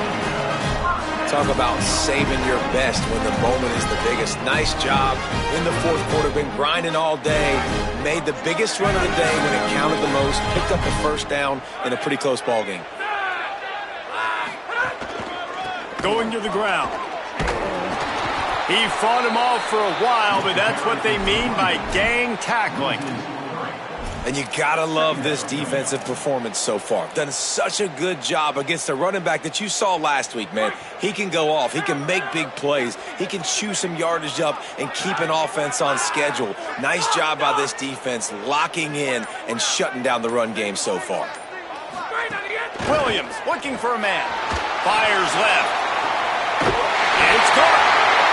Speaker 3: Talk about saving your best when the moment is the biggest. Nice job in the 4th quarter. Been grinding all day. Made the biggest run of the day when it counted the most. Picked up the 1st down in a pretty close ball game.
Speaker 1: Going to the ground. He fought him off for a while, but that's what they mean by gang tackling.
Speaker 3: And you gotta love this defensive performance so far. Done such a good job against the running back that you saw last week, man. He can go off. He can make big plays. He can chew some yardage up and keep an offense on schedule. Nice job by this defense locking in and shutting down the run game so far.
Speaker 1: Williams looking for a man. Fires left. It's caught.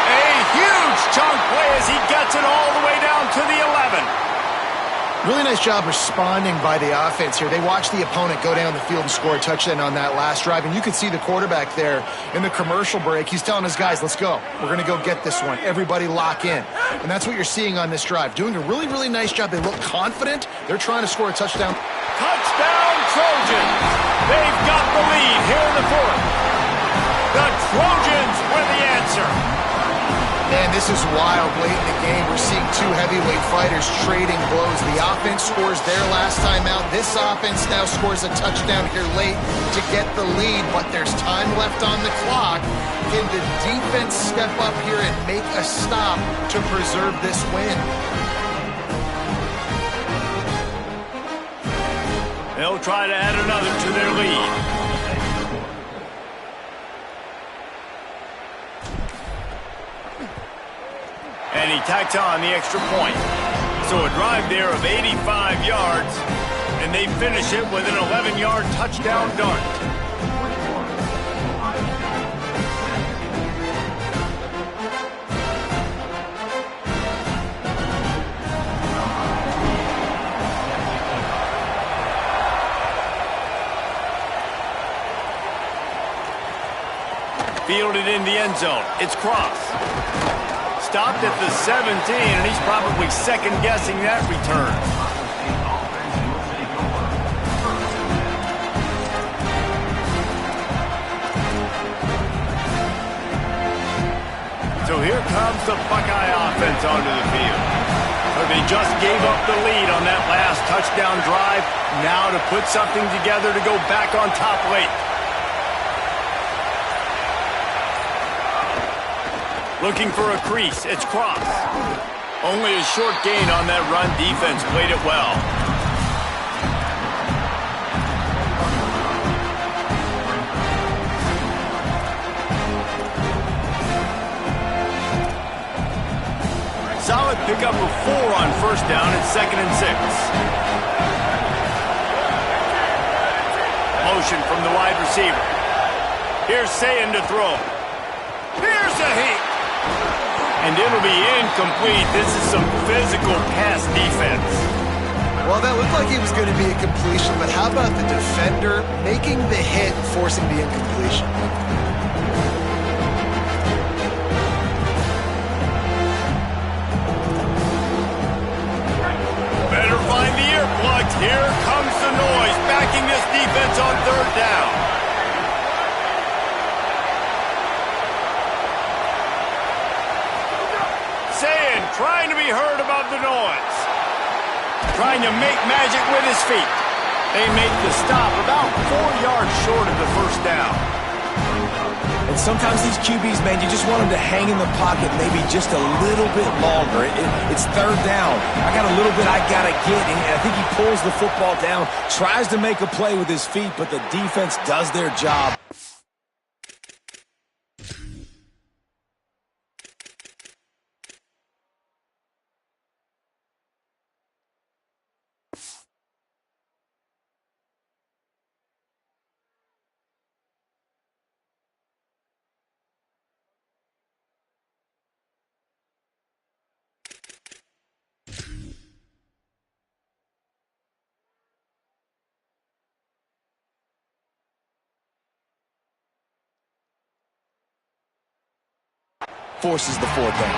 Speaker 1: A huge chunk play as he gets it all the way down to the 11.
Speaker 4: Really nice job responding by the offense here. They watched the opponent go down the field and score a touchdown on that last drive, and you could see the quarterback there in the commercial break. He's telling his guys, let's go. We're going to go get this one. Everybody lock in. And that's what you're seeing on this drive. Doing a really, really nice job. They look confident. They're trying to score a touchdown.
Speaker 1: Touchdown, Trojans. They've got the lead here in the 4th. The Trojans were the answer.
Speaker 4: Man, this is wild late in the game. We're seeing 2 heavyweight fighters trading blows. The offense scores their last time out. This offense now scores a touchdown here late to get the lead, but there's time left on the clock. Can the defense step up here and make a stop to preserve this win?
Speaker 1: They'll try to add another to their lead. tacks on the extra point. So a drive there of 85 yards, and they finish it with an 11-yard touchdown dart. Fielded in the end zone. It's Cross. Stopped at the 17, and he's probably second-guessing that return. So here comes the Buckeye offense onto the field. So they just gave up the lead on that last touchdown drive. Now to put something together to go back on top late. Looking for a crease. It's Cross. Only a short gain on that run. Defense played it well. Solid pickup of 4 on first down and 2nd and 6. Motion from the wide receiver. Here's Sayin to throw. Here's a heat. And it'll be incomplete. This is some physical pass defense.
Speaker 4: Well, that looked like it was going to be a completion, but how about the defender making the hit and forcing the incompletion?
Speaker 1: Better find the earplugs. Here comes the noise, backing this defense on 3rd down. Trying to be heard above the noise. Trying to make magic with his feet. They make the stop about 4 yards short of the first down.
Speaker 3: And sometimes these QBs, man, you just want them to hang in the pocket maybe just a little bit longer. It's 3rd down. I got a little bit I got to get, and I think he pulls the football down, tries to make a play with his feet, but the defense does their job. Forces the 4th down.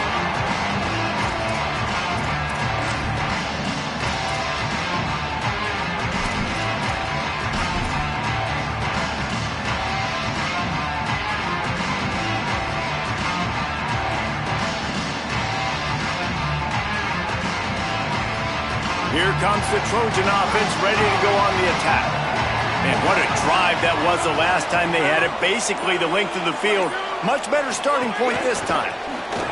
Speaker 1: Here comes the Trojan offense ready to go on the attack. Man, what a drive that was the last time they had it. Basically the length of the field. Much better starting point this time.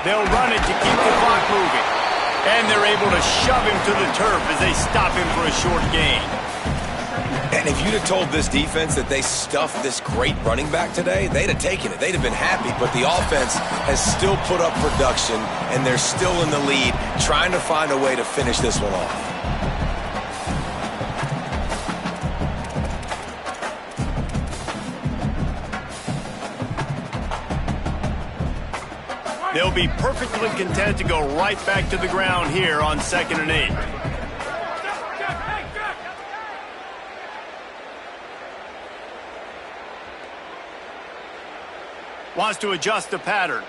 Speaker 1: They'll run it to keep the clock moving. And they're able to shove him to the turf as they stop him for a short gain.
Speaker 3: And if you'd have told this defense that they stuffed this great running back today, they'd have taken it. They'd have been happy, but the offense has still put up production, and they're still in the lead, trying to find a way to finish this one off.
Speaker 1: They'll be perfectly content to go right back to the ground here on 2nd and 8. Wants to adjust the pattern.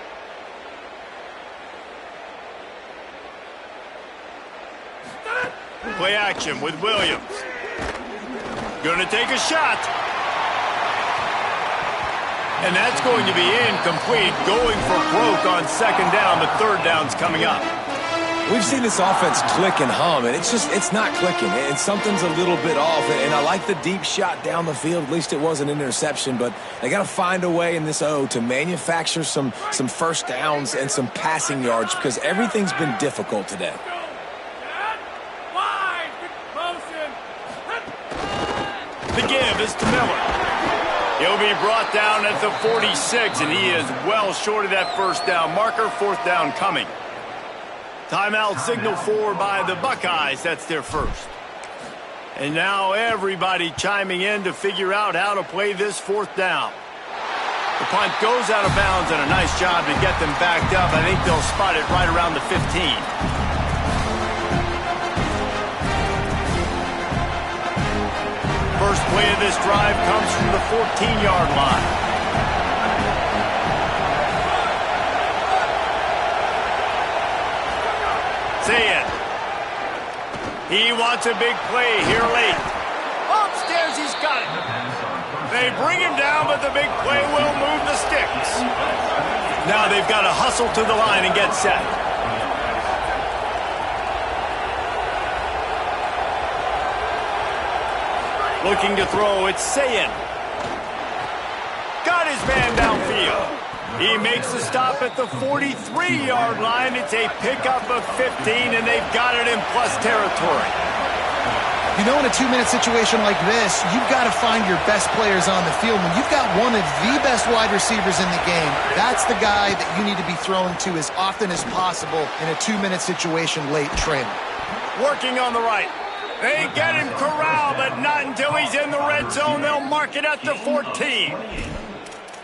Speaker 1: Play action with Williams. Gonna take a shot. And that's going to be incomplete, going for broke on 2nd down. The 3rd down's coming up.
Speaker 3: We've seen this offense click and hum, and it's not clicking. And something's a little bit off. And I like the deep shot down the field. At least it was an interception. But they got to find a way in this O to manufacture some first downs and some passing yards, because everything's been difficult today.
Speaker 1: The give is to Miller. He'll be brought down at the 46, and he is well short of that first down marker. 4th down coming. Timeout signal for by the Buckeyes. That's their first. And now everybody chiming in to figure out how to play this fourth down. The punt goes out of bounds, and a nice job to get them backed up. I think they'll spot it right around the 15. First play of this drive comes from the 14-yard line. Say it. He wants a big play here late. Upstairs, he's got it. They bring him down, but the big play will move the sticks. Now they've got to hustle to the line and get set. Looking to throw, it's Sayin. Got his man downfield. He makes the stop at the 43-yard line. It's a pickup of 15, and they've got it in plus territory.
Speaker 4: You know, in a 2-minute situation like this, you've got to find your best players on the field. When you've got one of the best wide receivers in the game, that's the guy that you need to be throwing to as often as possible in a 2-minute situation late training.
Speaker 1: Working on the right. They get him corralled, but not until he's in the red zone. They'll mark it at the 14.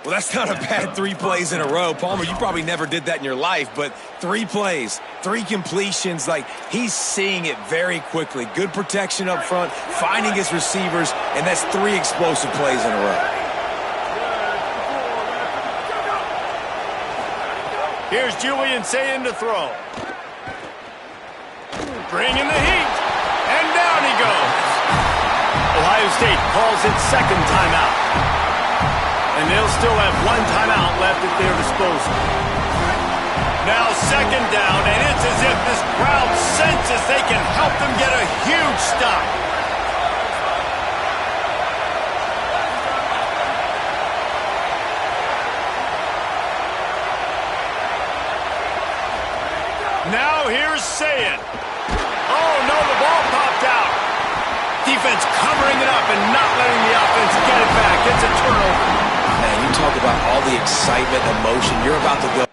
Speaker 3: Well, that's not a bad 3 plays in a row. Palmer, you probably never did that in your life, but 3 plays, 3 completions, like he's seeing it very quickly. Good protection up front, finding his receivers, and that's 3 explosive plays in a row.
Speaker 1: Here's Julian Sayin to throw. Bringing the heat, and down he goes. Ohio State calls its second timeout. And they'll still have 1 timeout left at their disposal. Now second down, and it's as if this crowd senses they can help them get a huge stop. Now here's Sayin. Oh, no, the ball popped out. Defense covering it up and not letting the offense get it back. It's a turnover.
Speaker 3: Man, you talk about all the excitement, emotion. You're about to go.